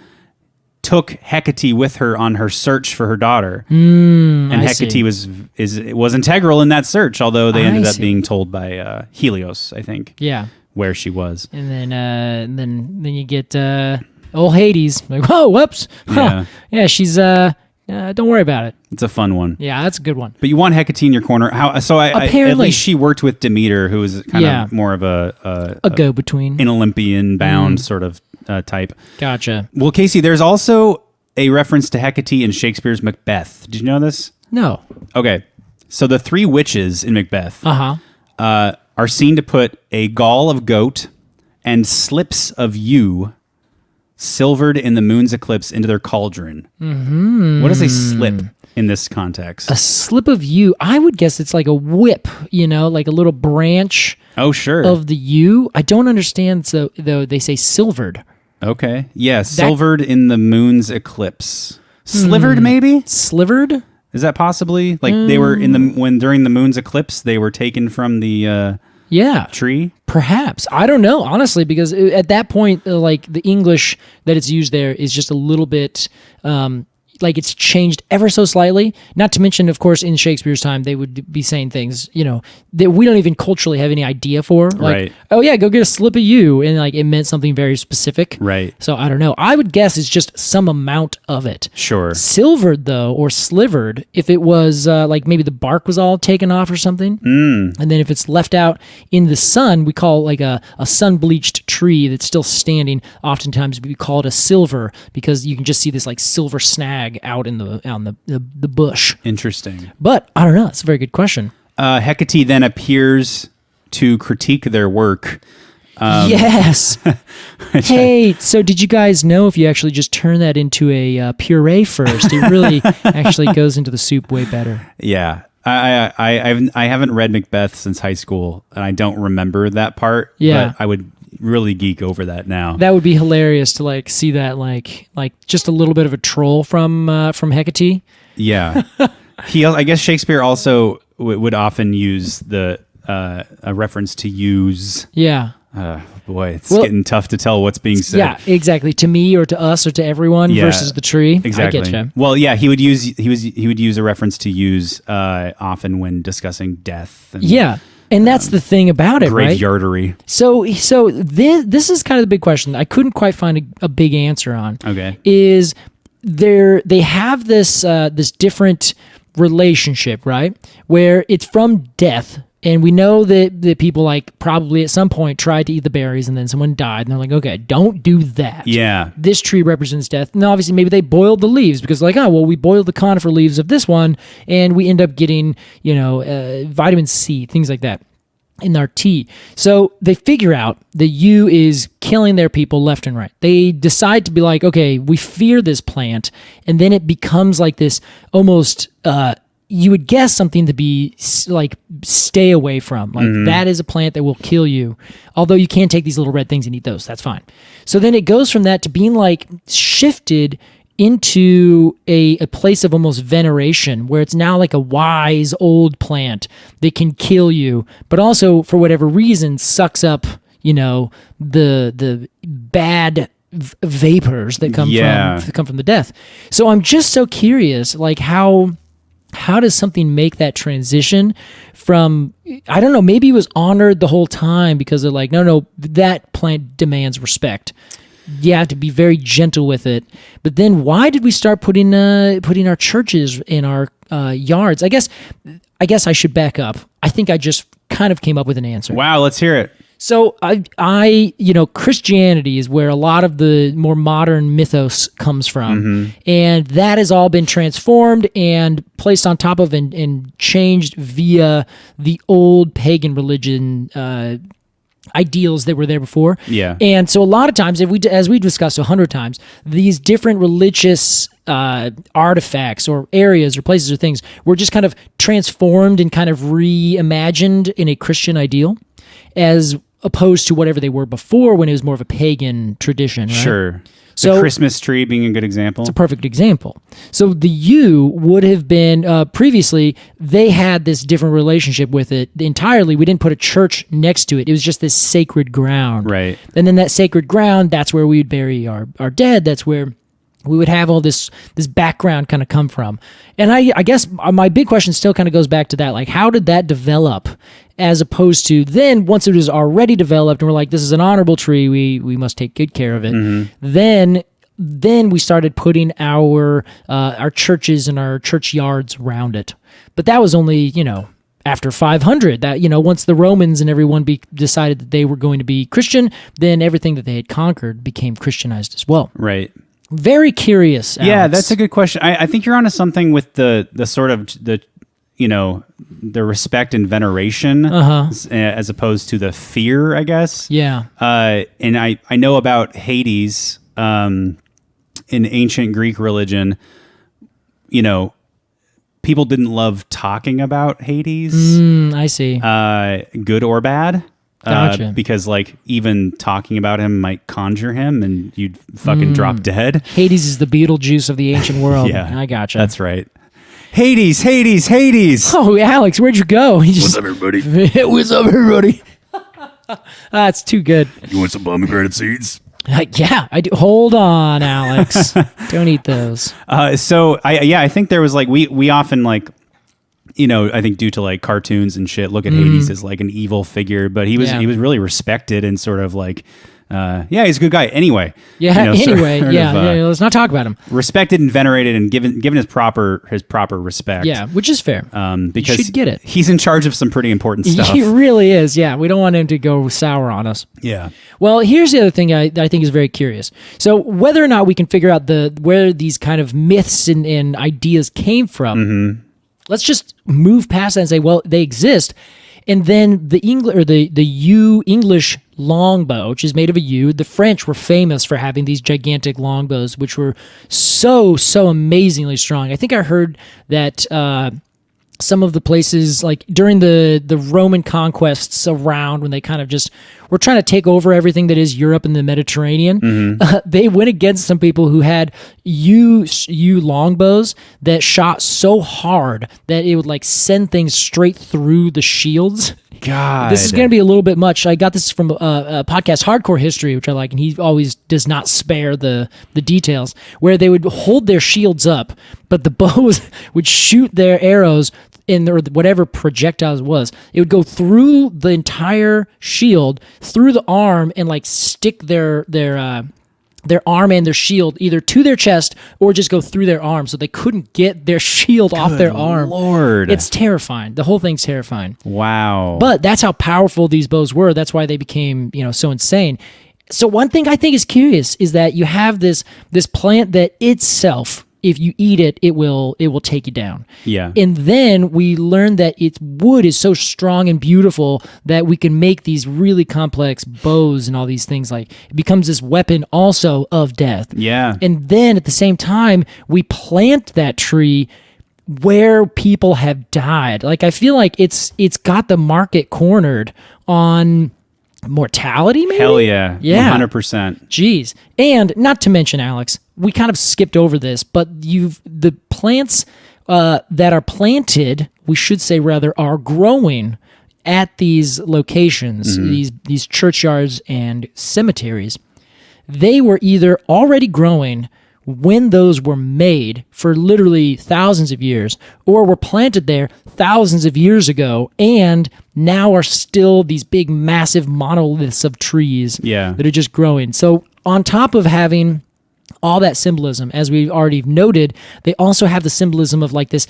took Hecate with her on her search for her daughter, and Hecate was integral in that search. Although they ended up being told by Helios, I think, where she was. And then you get. Old Hades, like, whoa, whoops. Huh. Yeah, she's, don't worry about it. It's a fun one. Yeah, that's a good one. But you want Hecate in your corner. Apparently, at least she worked with Demeter, who was kind of more of a go-between. An Olympian-bound sort of type. Gotcha. Well, Casey, there's also a reference to Hecate in Shakespeare's Macbeth. Did you know this? No. Okay. So the three witches in Macbeth are seen to put a gall of goat and slips of yew silvered in the moon's eclipse into their cauldron. What is a slip in this context? A slip of yew. I would guess it's like a whip, like a little branch. Oh, sure. Of the yew. I don't understand. So though they say silvered. Okay. Yeah, silvered in the moon's eclipse. Slivered, maybe? Slivered? Is that possibly like they were during the moon's eclipse? They were taken from the tree. Perhaps. I don't know, honestly, because at that point, like the English that it's used there is just a little bit, like it's changed ever so slightly. Not to mention, of course, in Shakespeare's time, they would be saying things, that we don't even culturally have any idea for. Like, Right. oh yeah, go get a slip of you. And like it meant something very specific. Right. So I don't know. I would guess it's just some amount of it. Sure. Silvered though, or slivered, if it was like maybe the bark was all taken off or something. And then if it's left out in the sun, we call like a sun-bleached tree that's still standing. Oftentimes we call it a silver because you can just see this like silver snag out in the bush. Interesting. But I don't know. It's a very good question. Hecate then appears to critique their work. Yes. Hey, so did you guys know if you actually just turn that into a puree first, it really actually goes into the soup way better? Yeah. I haven't read Macbeth since high school, and I don't remember that part. Yeah. But I would really geek over that now. That would be hilarious to like see that like just a little bit of a troll from Hecate. Yeah. I guess Shakespeare also would often use a reference to use. Yeah. Boy, it's getting tough to tell what's being said. Yeah, exactly. To me or to us or to everyone versus the tree. Exactly. I get you. Well, yeah, he would use a reference to use often when discussing death. And, yeah. And that's the thing about it, right? Graveyardery. So this is kind of the big question I couldn't quite find a big answer on. Okay. Is they have this different relationship, right? Where it's from death. And we know that people like probably at some point tried to eat the berries and then someone died. And they're like, okay, don't do that. Yeah. This tree represents death. And obviously maybe they boiled the leaves because like, oh, well, we boiled the conifer leaves of this one and we end up getting, vitamin C, things like that in our tea. So they figure out the yew is killing their people left and right. They decide to be like, okay, we fear this plant. And then it becomes like this almost, you would guess something to be like stay away from. Like that is a plant that will kill you. Although you can take these little red things and eat those. That's fine. So then it goes from that to being like shifted into a place of almost veneration where it's now like a wise old plant that can kill you, but also for whatever reason sucks up, the bad vapors that come from the death. So I'm just so curious, like how does something make that transition from, I don't know, maybe it was honored the whole time because they're like, no, that plant demands respect. You have to be very gentle with it. But then why did we start putting our churches in our yards? I guess I should back up. I think I just kind of came up with an answer. Wow, let's hear it. So Christianity is where a lot of the more modern mythos comes from. And that has all been transformed and placed on top of and changed via the old pagan religion ideals that were there before. Yeah. And so a lot of times, as we discussed 100 times, these different religious artifacts or areas or places or things were just kind of transformed and kind of reimagined in a Christian ideal as opposed to whatever they were before when it was more of a pagan tradition, right? Sure. So the Christmas tree being a good example. It's a perfect example. So the yew would have been, previously, they had this different relationship with it entirely. We didn't put a church next to it. It was just this sacred ground. Right. And then that sacred ground, that's where we would bury our dead. That's where we would have all this background kind of come from. And I guess my big question still kind of goes back to that. Like, how did that develop as opposed to then once it was already developed and we're like, this is an honorable tree, we must take good care of it. Then we started putting our churches and our church yards around it. But that was only, after 500, that, once the Romans and everyone decided that they were going to be Christian, then everything that they had conquered became Christianized as well. Right. Very curious, Alex. Yeah, that's a good question. I think you're onto something with the sort of the respect and veneration as opposed to the fear, I guess. Yeah. And I know about Hades in ancient Greek religion. People didn't love talking about Hades. I see. Good or bad. Gotcha. Because even talking about him might conjure him and you'd fucking drop dead. Hades is the Beetlejuice of the ancient world. Yeah, I gotcha. That's right. Hades, Hades, Hades. Oh, Alex, where'd you go? What's up, everybody? What's up, everybody? That's too good. You want some pomegranate seeds? Like, yeah, I do. Hold on, Alex. Don't eat those. I think there was like, we often like, I think due to like cartoons and shit, look at Hades as like an evil figure, but he was really respected and sort of like, he's a good guy. Anyway, let's not talk about him. Respected and venerated and given his proper respect. Yeah, which is fair. Because you should get it. He's in charge of some pretty important stuff. He really is. Yeah, we don't want him to go sour on us. Yeah. Well, here's the other thing I think is very curious. So whether or not we can figure out where these kind of myths and ideas came from, let's just move past that and say, well, they exist. And then the English longbow, which is made of a yew. The French were famous for having these gigantic longbows, which were so amazingly strong. I think I heard that some of the places, like during the Roman conquests around, when they kind of just were trying to take over everything that is Europe and the Mediterranean, they went against some people who had yew longbows that shot so hard that it would like send things straight through the shields. God, this is going to be a little bit much. I got this from a podcast, Hardcore History, which I like, and he always does not spare the details, where they would hold their shields up, but the bows would shoot their arrows or whatever projectiles was. It would go through the entire shield, through the arm, and like stick their arm and their shield either to their chest or just go through their arm, so they couldn't get their shield off their arm. Lord, it's terrifying. The whole thing's terrifying. Wow. But that's how powerful these bows were. That's why they became, so insane. So one thing I think is curious is that you have this plant that itself, if you eat it, it will take you down. Yeah. And then we learned that its wood is so strong and beautiful that we can make these really complex bows and all these things. Like, it becomes this weapon also of death. Yeah. And then at the same time, we plant that tree where people have died. Like, I feel like it's got the market cornered on mortality, maybe? Hell yeah. Yeah. 100%. Jeez. And not to mention, Alex, we kind of skipped over this, but the plants that are planted, we should say rather, are growing at these locations, these churchyards and cemeteries. They were either already growing when those were made for literally thousands of years, or were planted there thousands of years ago, and now are still these big, massive monoliths of trees that are just growing. So on top of having all that symbolism, as we've already noted, they also have the symbolism of like this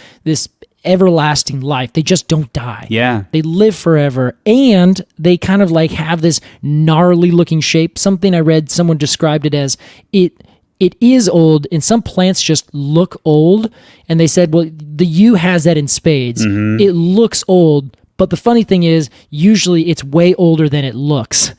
everlasting life. They just don't die. Yeah. They live forever, and they kind of like have this gnarly looking shape. Something I read, someone described it as it is old, and some plants just look old, and they said, well, the yew has that in spades. It looks old, but the funny thing is, usually it's way older than it looks,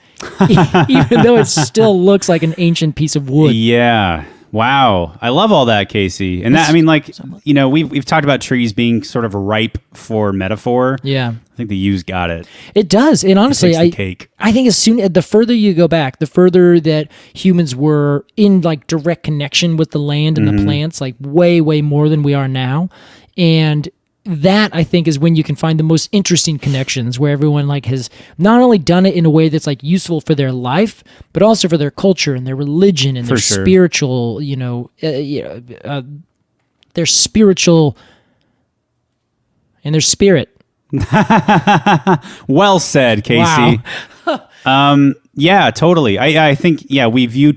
even though it still looks like an ancient piece of wood. Yeah. Wow. I love all that, Casey. And that, I mean, like, we've talked about trees being sort of ripe for metaphor. Yeah. I think the yew's got it. It does. And honestly, the cake. I think the further you go back, the further that humans were in like direct connection with the land and the plants, like way, way more than we are now. And that, I think, is when you can find the most interesting connections, where everyone like has not only done it in a way that's like useful for their life, but also for their culture and their religion and their spiritual, their spiritual and their spirit. Well said, Casey. Wow. Yeah, totally. I think, we view,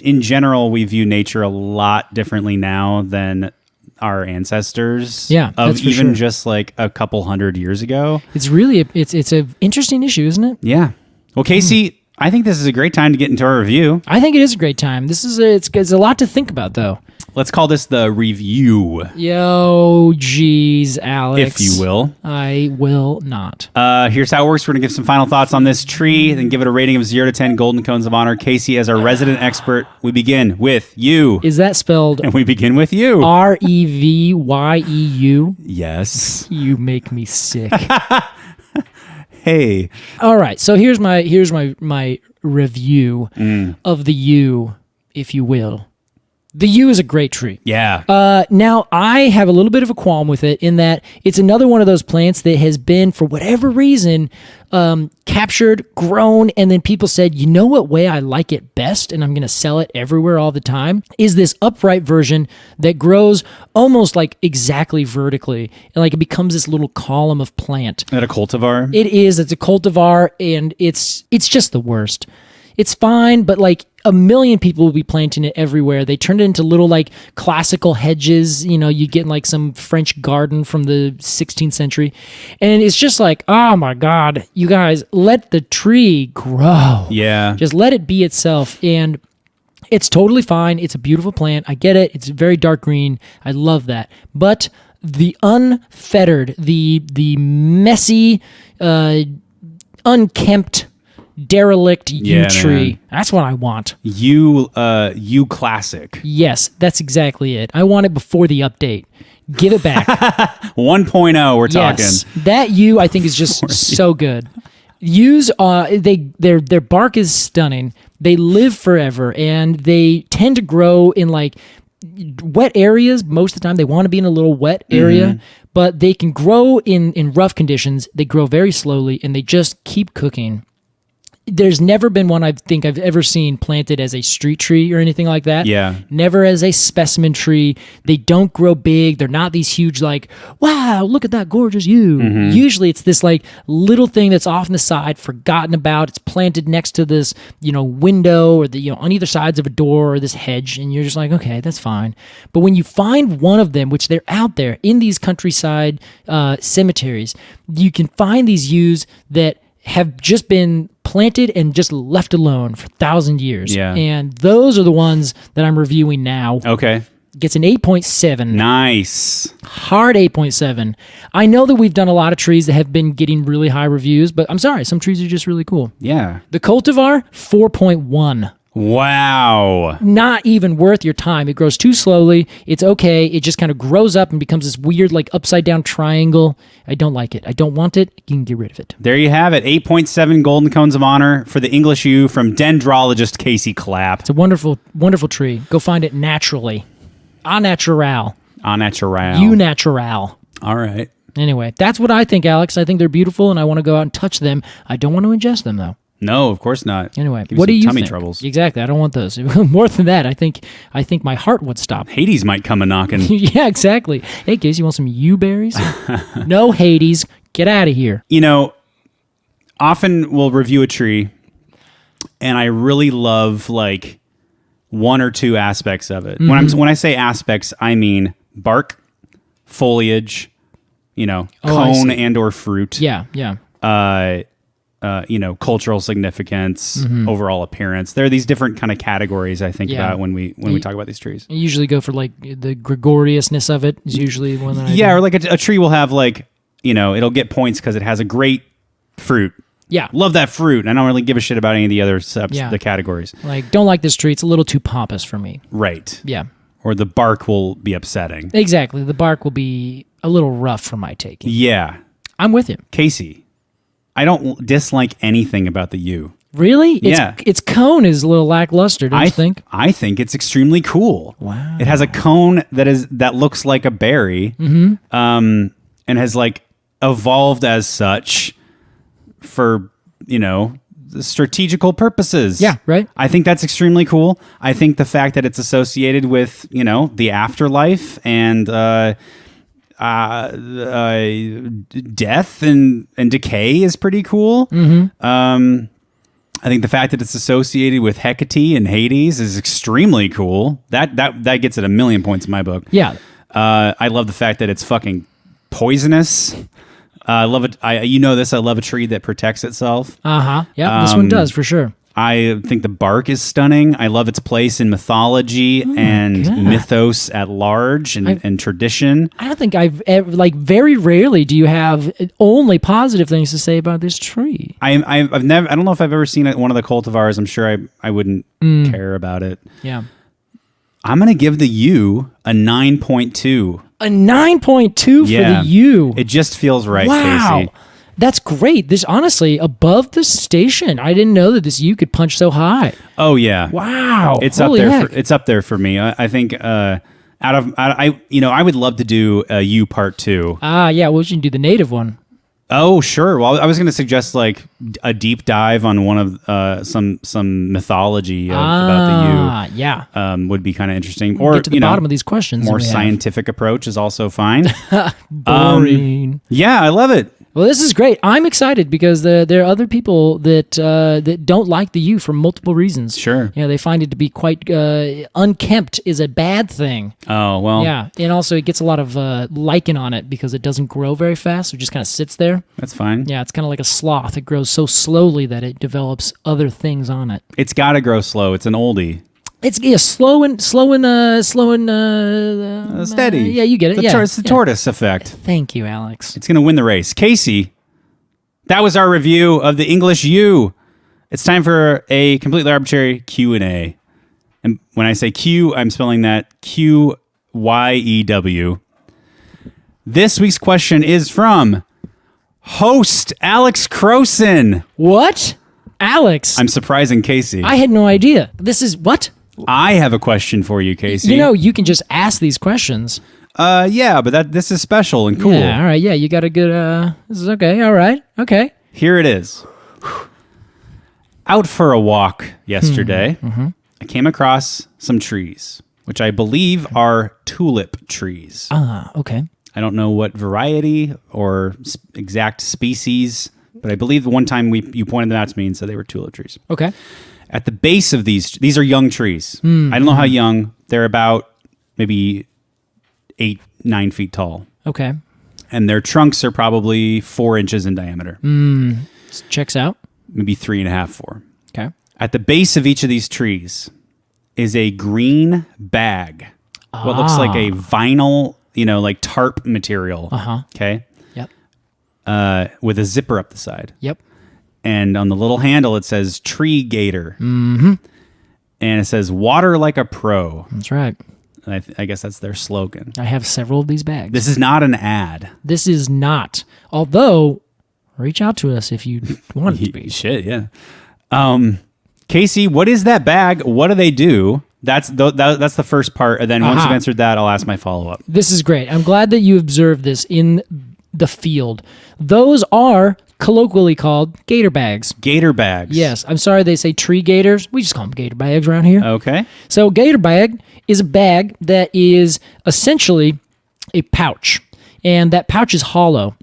in general, we view nature a lot differently now than our ancestors. Yeah, of even just like a couple hundred years ago. It's really it's an interesting issue, isn't it? Yeah. Well, Casey, I think this is a great time to get into our review. I think it is a great time. This is it's a lot to think about, though. Let's call this the review. Yo, geez, Alex. If you will. I will not. Here's how it works. We're going to give some final thoughts on this tree, then give it a rating of 0 to 10 golden cones of honor. Casey, as our resident expert, we begin with you. Is that spelled? And we begin with you. Revyeu? Yes. You make me sick. Hey. All right. So here's my review of the yew, if you will. The yew is a great tree. Yeah. Now, I have a little bit of a qualm with it in that it's another one of those plants that has been, for whatever reason, captured, grown, and then people said, you know what way I like it best, and I'm going to sell it everywhere all the time, is this upright version that grows almost like exactly vertically, and like it becomes this little column of plant. Is that a cultivar? It is. It's a cultivar, and it's just the worst. It's fine, but like a million people will be planting it everywhere. They turned it into little like classical hedges. You know, you get in like some French garden from the 16th century. And it's just like, oh my God, you guys, let the tree grow. Yeah. Just let it be itself. And it's totally fine. It's a beautiful plant. I get it. It's very dark green. I love that. But the unfettered, the messy, unkempt, derelict yew tree. Man. That's what I want. Yew classic. Yes, that's exactly it. I want it before the update. Give it back. 1.0 we're talking. Yes, that yew I think is just so good. Yews, their bark is stunning. They live forever, and they tend to grow in like wet areas. Most of the time they want to be in a little wet area, but they can grow in rough conditions. They grow very slowly, and they just keep cooking. There's never been one I think I've ever seen planted as a street tree or anything like that. Yeah. Never as a specimen tree. They don't grow big. They're not these huge like, wow, look at that gorgeous yew. Usually it's this like little thing that's off on the side, forgotten about. It's planted next to this, window or on either sides of a door or this hedge, and you're just like, okay, that's fine. But when you find one of them, which they're out there in these countryside cemeteries, you can find these yews that have just been planted and just left alone for 1,000 years. Yeah. And those are the ones that I'm reviewing now. Okay. Gets an 8.7. Nice. Hard 8.7. I know that we've done a lot of trees that have been getting really high reviews, but I'm sorry, some trees are just really cool. Yeah. The cultivar, 4.1. Wow. Not even worth your time. It grows too slowly. It's okay. It just kind of grows up and becomes this weird, like, upside-down triangle. I don't like it. I don't want it. You can get rid of it. There you have it. 8.7 Golden Cones of Honor for the English yew from dendrologist Casey Clapp. It's a wonderful, wonderful tree. Go find it naturally. Au natural. Au natural. Yew natural. All right. Anyway, that's what I think, Alex. I think they're beautiful, and I want to go out and touch them. I don't want to ingest them, though. No, of course not. Anyway, Give what do you tummy think? Troubles. Exactly. I don't want those. More than that, I think my heart would stop. Hades might come a knocking. Yeah, exactly. Hey, Casey, you want some yew berries? No, Hades. Get out of here. Often we'll review a tree, and I really love like one or two aspects of it. When I say aspects, I mean bark, foliage, cone and or fruit. Yeah, yeah. Cultural significance, overall appearance. There are these different kind of categories I think about when we talk about these trees. I usually go for like the gregariousness of it is usually one that I do. Or like a tree will have like, it'll get points because it has a great fruit. Yeah. Love that fruit. I don't really give a shit about any of the other the categories. Like, don't like this tree. It's a little too pompous for me. Right. Yeah. Or the bark will be upsetting. Exactly. The bark will be a little rough for my taking. Yeah. I'm with you. Casey, I don't dislike anything about the yew. Really? Yeah. Its cone is a little lackluster, don't you think? I think it's extremely cool. Wow. It has a cone that looks like a berry, and has like evolved as such for, strategical purposes. Yeah, right. I think that's extremely cool. I think the fact that it's associated with, the afterlife and death and decay is pretty cool. I think the fact that it's associated with Hecate and Hades is extremely cool. That gets it a million points in my book. Yeah. I love the fact that it's fucking poisonous. I love it. I love a tree that protects itself. Yeah, this one does for sure. I think the bark is stunning. I love its place in mythology and mythos at large and tradition. I don't think I've ever, very rarely do you have only positive things to say about this tree. I don't know if I've ever seen one of the cultivars. I'm sure I wouldn't care about it. Yeah. I'm going to give the yew a 9.2. A 9.2 for the yew. It just feels right, wow. Casey. That's great. This honestly above the station. I didn't know that this yew could punch so high. Oh yeah. Wow. It's Holy up there. heck. It's up there for me. I think I would love to do a U part 2. Yeah. Well, we should do the native one. Oh sure. Well, I was going to suggest like a deep dive on one of some mythology about the U. Yeah. Would be kind of interesting. We'll Or get to the bottom of these questions. more that we have. scientific approach is also fine. Boring. Yeah, I love it. Well, this is great. I'm excited because there are other people that don't like the yew for multiple reasons. Sure. They find it to be quite unkempt is a bad thing. Oh well. Yeah, and also it gets a lot of lichen on it because it doesn't grow very fast. So it just kind of sits there. That's fine. Yeah, it's kind of like a sloth. It grows so slowly that it develops other things on it. It's got to grow slow. It's an oldie. It's slow and Steady. Yeah, you get it. It's the tortoise effect. Thank you, Alex. It's going to win the race. Casey, that was our review of the English U. It's time for a completely arbitrary Q&A. And when I say Q, I'm spelling that Qyew. This week's question is from host Alex Crowson. What? Alex? I'm surprising Casey. I had no idea. This is what? I have a question for you, Casey. You can just ask these questions. Yeah, but this is special and cool. Yeah, all right. Yeah, you got a good, this is okay. All right. Okay. Here it is. Out for a walk yesterday, I came across some trees, which I believe are tulip trees. Okay. I don't know what variety or exact species, but I believe the one time you pointed them out to me and said they were tulip trees. Okay. At the base of these are young trees. I don't know how young. They're about maybe 8-9 feet tall. Okay. And their trunks are probably 4 inches in diameter. Checks out. Maybe 3.5, 4. Okay. At the base of each of these trees is a green bag. What looks like a vinyl, like tarp material. Okay. Yep. With a zipper up the side. Yep. And on the little handle, it says Tree Gator. Mm-hmm. And it says water like a pro. That's right. And I guess that's their slogan. I have several of these bags. This is not an ad. This is not. Although, reach out to us if you want it to be. Shit, yeah. Casey, what is that bag? What do they do? That's the first part. And then once you've answered that, I'll ask my follow-up. This is great. I'm glad that you observed this in the field. Those are colloquially called gator bags. Gator bags. Yes. I'm sorry they say tree gators. We just call them gator bags around here. Okay. So gator bag is a bag that is essentially a pouch. And that pouch is hollow.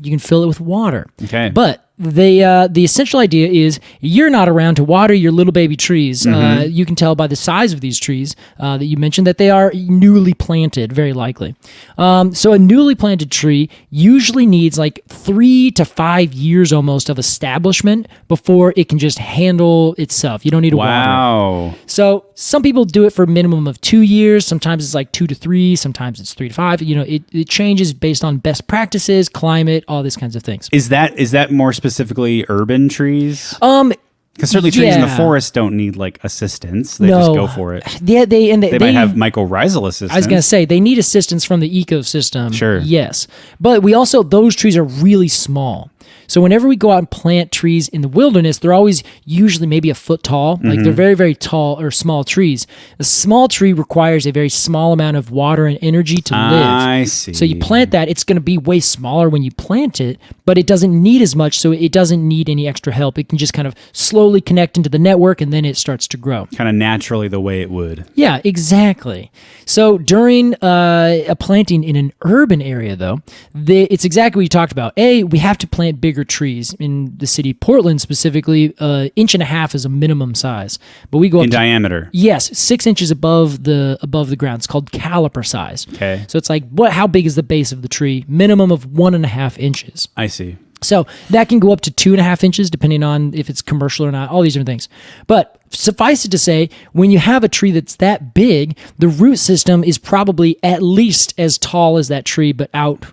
You can fill it with water. Okay. But the essential idea is you're not around to water your little baby trees. You can tell by the size of these trees that you mentioned that they are newly planted, very likely. So a newly planted tree usually needs like 3 to 5 years almost of establishment before it can just handle itself. You don't need to water it. Wow. So some people do it for a minimum of 2 years. Sometimes it's like 2 to 3. Sometimes it's 3 to 5. It changes based on best practices, climate, all these kinds of things. Is that more specifically urban trees? Because certainly trees in the forest don't need like assistance. They just go for it. Yeah, they might have mycorrhizal assistance. I was going to say they need assistance from the ecosystem. Sure. Yes. But those trees are really small. So whenever we go out and plant trees in the wilderness, they're always usually maybe a foot tall. Like they're very, very tall or small trees. A small tree requires a very small amount of water and energy to live. I see. So you plant that, it's going to be way smaller when you plant it, but it doesn't need as much, so it doesn't need any extra help. It can just kind of slowly connect into the network, and then it starts to grow. Kind of naturally the way it would. Yeah, exactly. So during a planting in an urban area, though, it's exactly what you talked about. We have to plant bigger trees. In the city of Portland specifically, 1.5 inches is a minimum size. But we go up in diameter. Yes, 6 inches above the ground. It's called caliper size. Okay. So it's like how big is the base of the tree? Minimum of 1.5 inches. I see. So that can go up to 2.5 inches depending on if it's commercial or not, all these different things. But suffice it to say, when you have a tree that's that big, the root system is probably at least as tall as that tree, but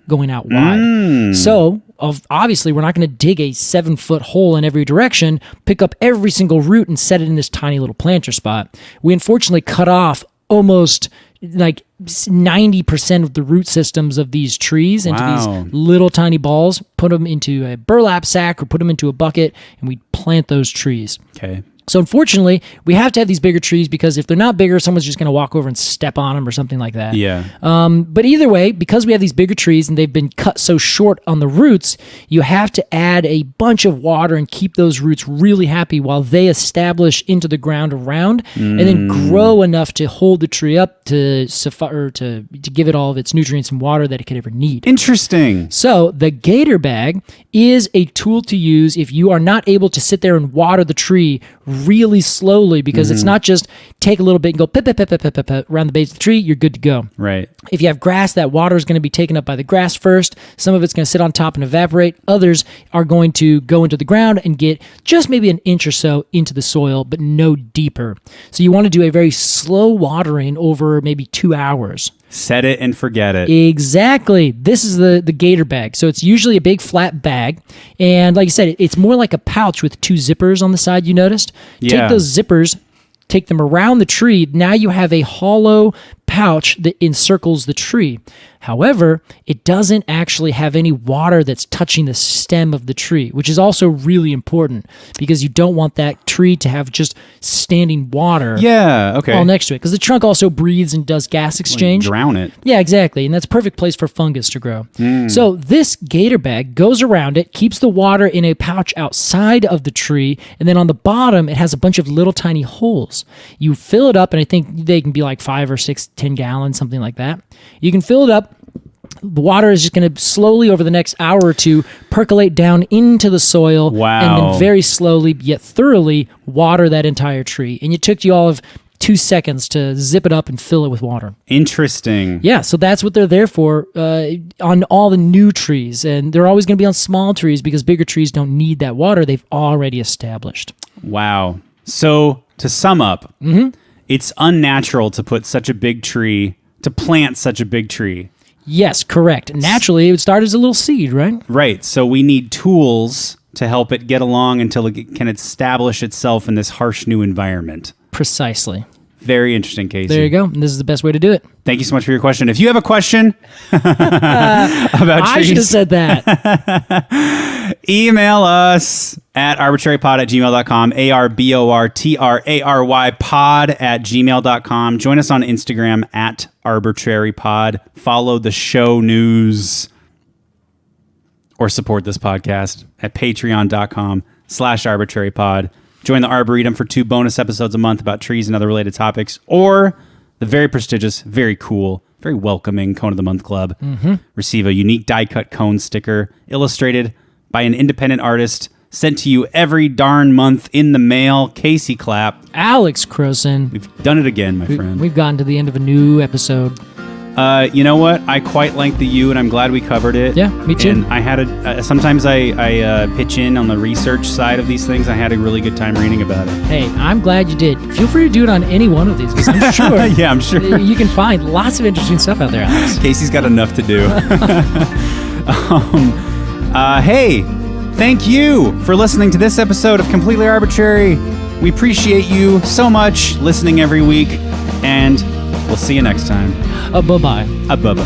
going out wide. So obviously, we're not going to dig a 7-foot hole in every direction, pick up every single root and set it in this tiny little planter spot. We unfortunately cut off almost like 90% of the root systems of these trees into Wow. these little tiny balls, put them into a burlap sack or put them into a bucket, and we plant those trees. Okay. So unfortunately, we have to have these bigger trees because if they're not bigger, someone's just going to walk over and step on them or something like that. Yeah. But either way, because we have these bigger trees and they've been cut so short on the roots, you have to add a bunch of water and keep those roots really happy while they establish into the ground around and then grow enough to hold the tree up to give it all of its nutrients and water that it could ever need. Interesting. So the gator bag is a tool to use if you are not able to sit there and water the tree really slowly, because it's not just take a little bit and go pip, pip, pip, pip, pip, pip, around the base of the tree, you're good to go. Right. If you have grass, that water is going to be taken up by the grass first. Some of it's going to sit on top and evaporate. Others are going to go into the ground and get just maybe an inch or so into the soil, but no deeper. So you want to do a very slow watering over maybe 2 hours. Set it and forget it. Exactly. This is the gator bag. So it's usually a big flat bag. And like I said, it's more like a pouch with 2 zippers on the side, you noticed? Yeah. Take those zippers, take them around the tree. Now you have a hollow pouch that encircles the tree. However, it doesn't actually have any water that's touching the stem of the tree, which is also really important because you don't want that tree to have just standing water Yeah. Okay. all next to it, because the trunk also breathes and does gas exchange. Drown it. Yeah, exactly. And that's a perfect place for fungus to grow. So this gator bag goes around it, keeps the water in a pouch outside of the tree, and then on the bottom, it has a bunch of little tiny holes. You fill it up, and I think they can be like 5 or 6, 10 gallons, something like that. You can fill it up. The water is just going to slowly, over the next hour or two, percolate down into the soil. Wow. And then very slowly, yet thoroughly, water that entire tree. And it took you all of 2 seconds to zip it up and fill it with water. Interesting. Yeah, so that's what they're there for on all the new trees. And they're always going to be on small trees because bigger trees don't need that water they've already established. Wow. So to sum up, it's unnatural to put such a big tree, to plant such a big tree. Yes, correct. Naturally, it would start as a little seed, right? Right. So we need tools to help it get along until it can establish itself in this harsh new environment. Precisely. Very interesting, Casey. There you go. And this is the best way to do it. Thank you so much for your question. If you have a question about I should have trees, said that. email us at arbortrarypod@gmail.com, ARBORTRARY pod@gmail.com. Join us on Instagram at arbortrarypod. Follow the show news or support this podcast at patreon.com/arbortrarypod. Join the Arboretum for 2 bonus episodes a month about trees and other related topics, or the very prestigious, very cool, very welcoming Cone of the Month Club. Receive a unique die-cut cone sticker illustrated by an independent artist sent to you every darn month in the mail. Casey Clapp. Alex Crowson. We've done it again, my friend. We've gotten to the end of a new episode. You know what? I quite like the U, and I'm glad we covered it. Yeah, me too. And I had sometimes I pitch in on the research side of these things. I had a really good time reading about it. Hey, I'm glad you did. Feel free to do it on any one of these, because I'm sure Yeah, I'm sure. you can find lots of interesting stuff out there, Alex. Casey's got enough to do. Hey, thank you for listening to this episode of Completely Arbortrary. We appreciate you so much listening every week, and we'll see you next time. Bye-bye. Bye-bye.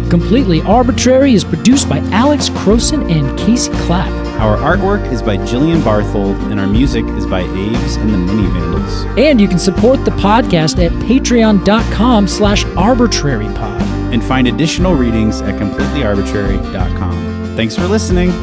Completely Arbortrary is produced by Alex Crowson and Casey Clapp. Our artwork is by Jillian Barthold, and our music is by Aves and the Mini Vandals. And you can support the podcast at patreon.com/arbortrarypod. And find additional readings at completelyarbortrary.com. Thanks for listening.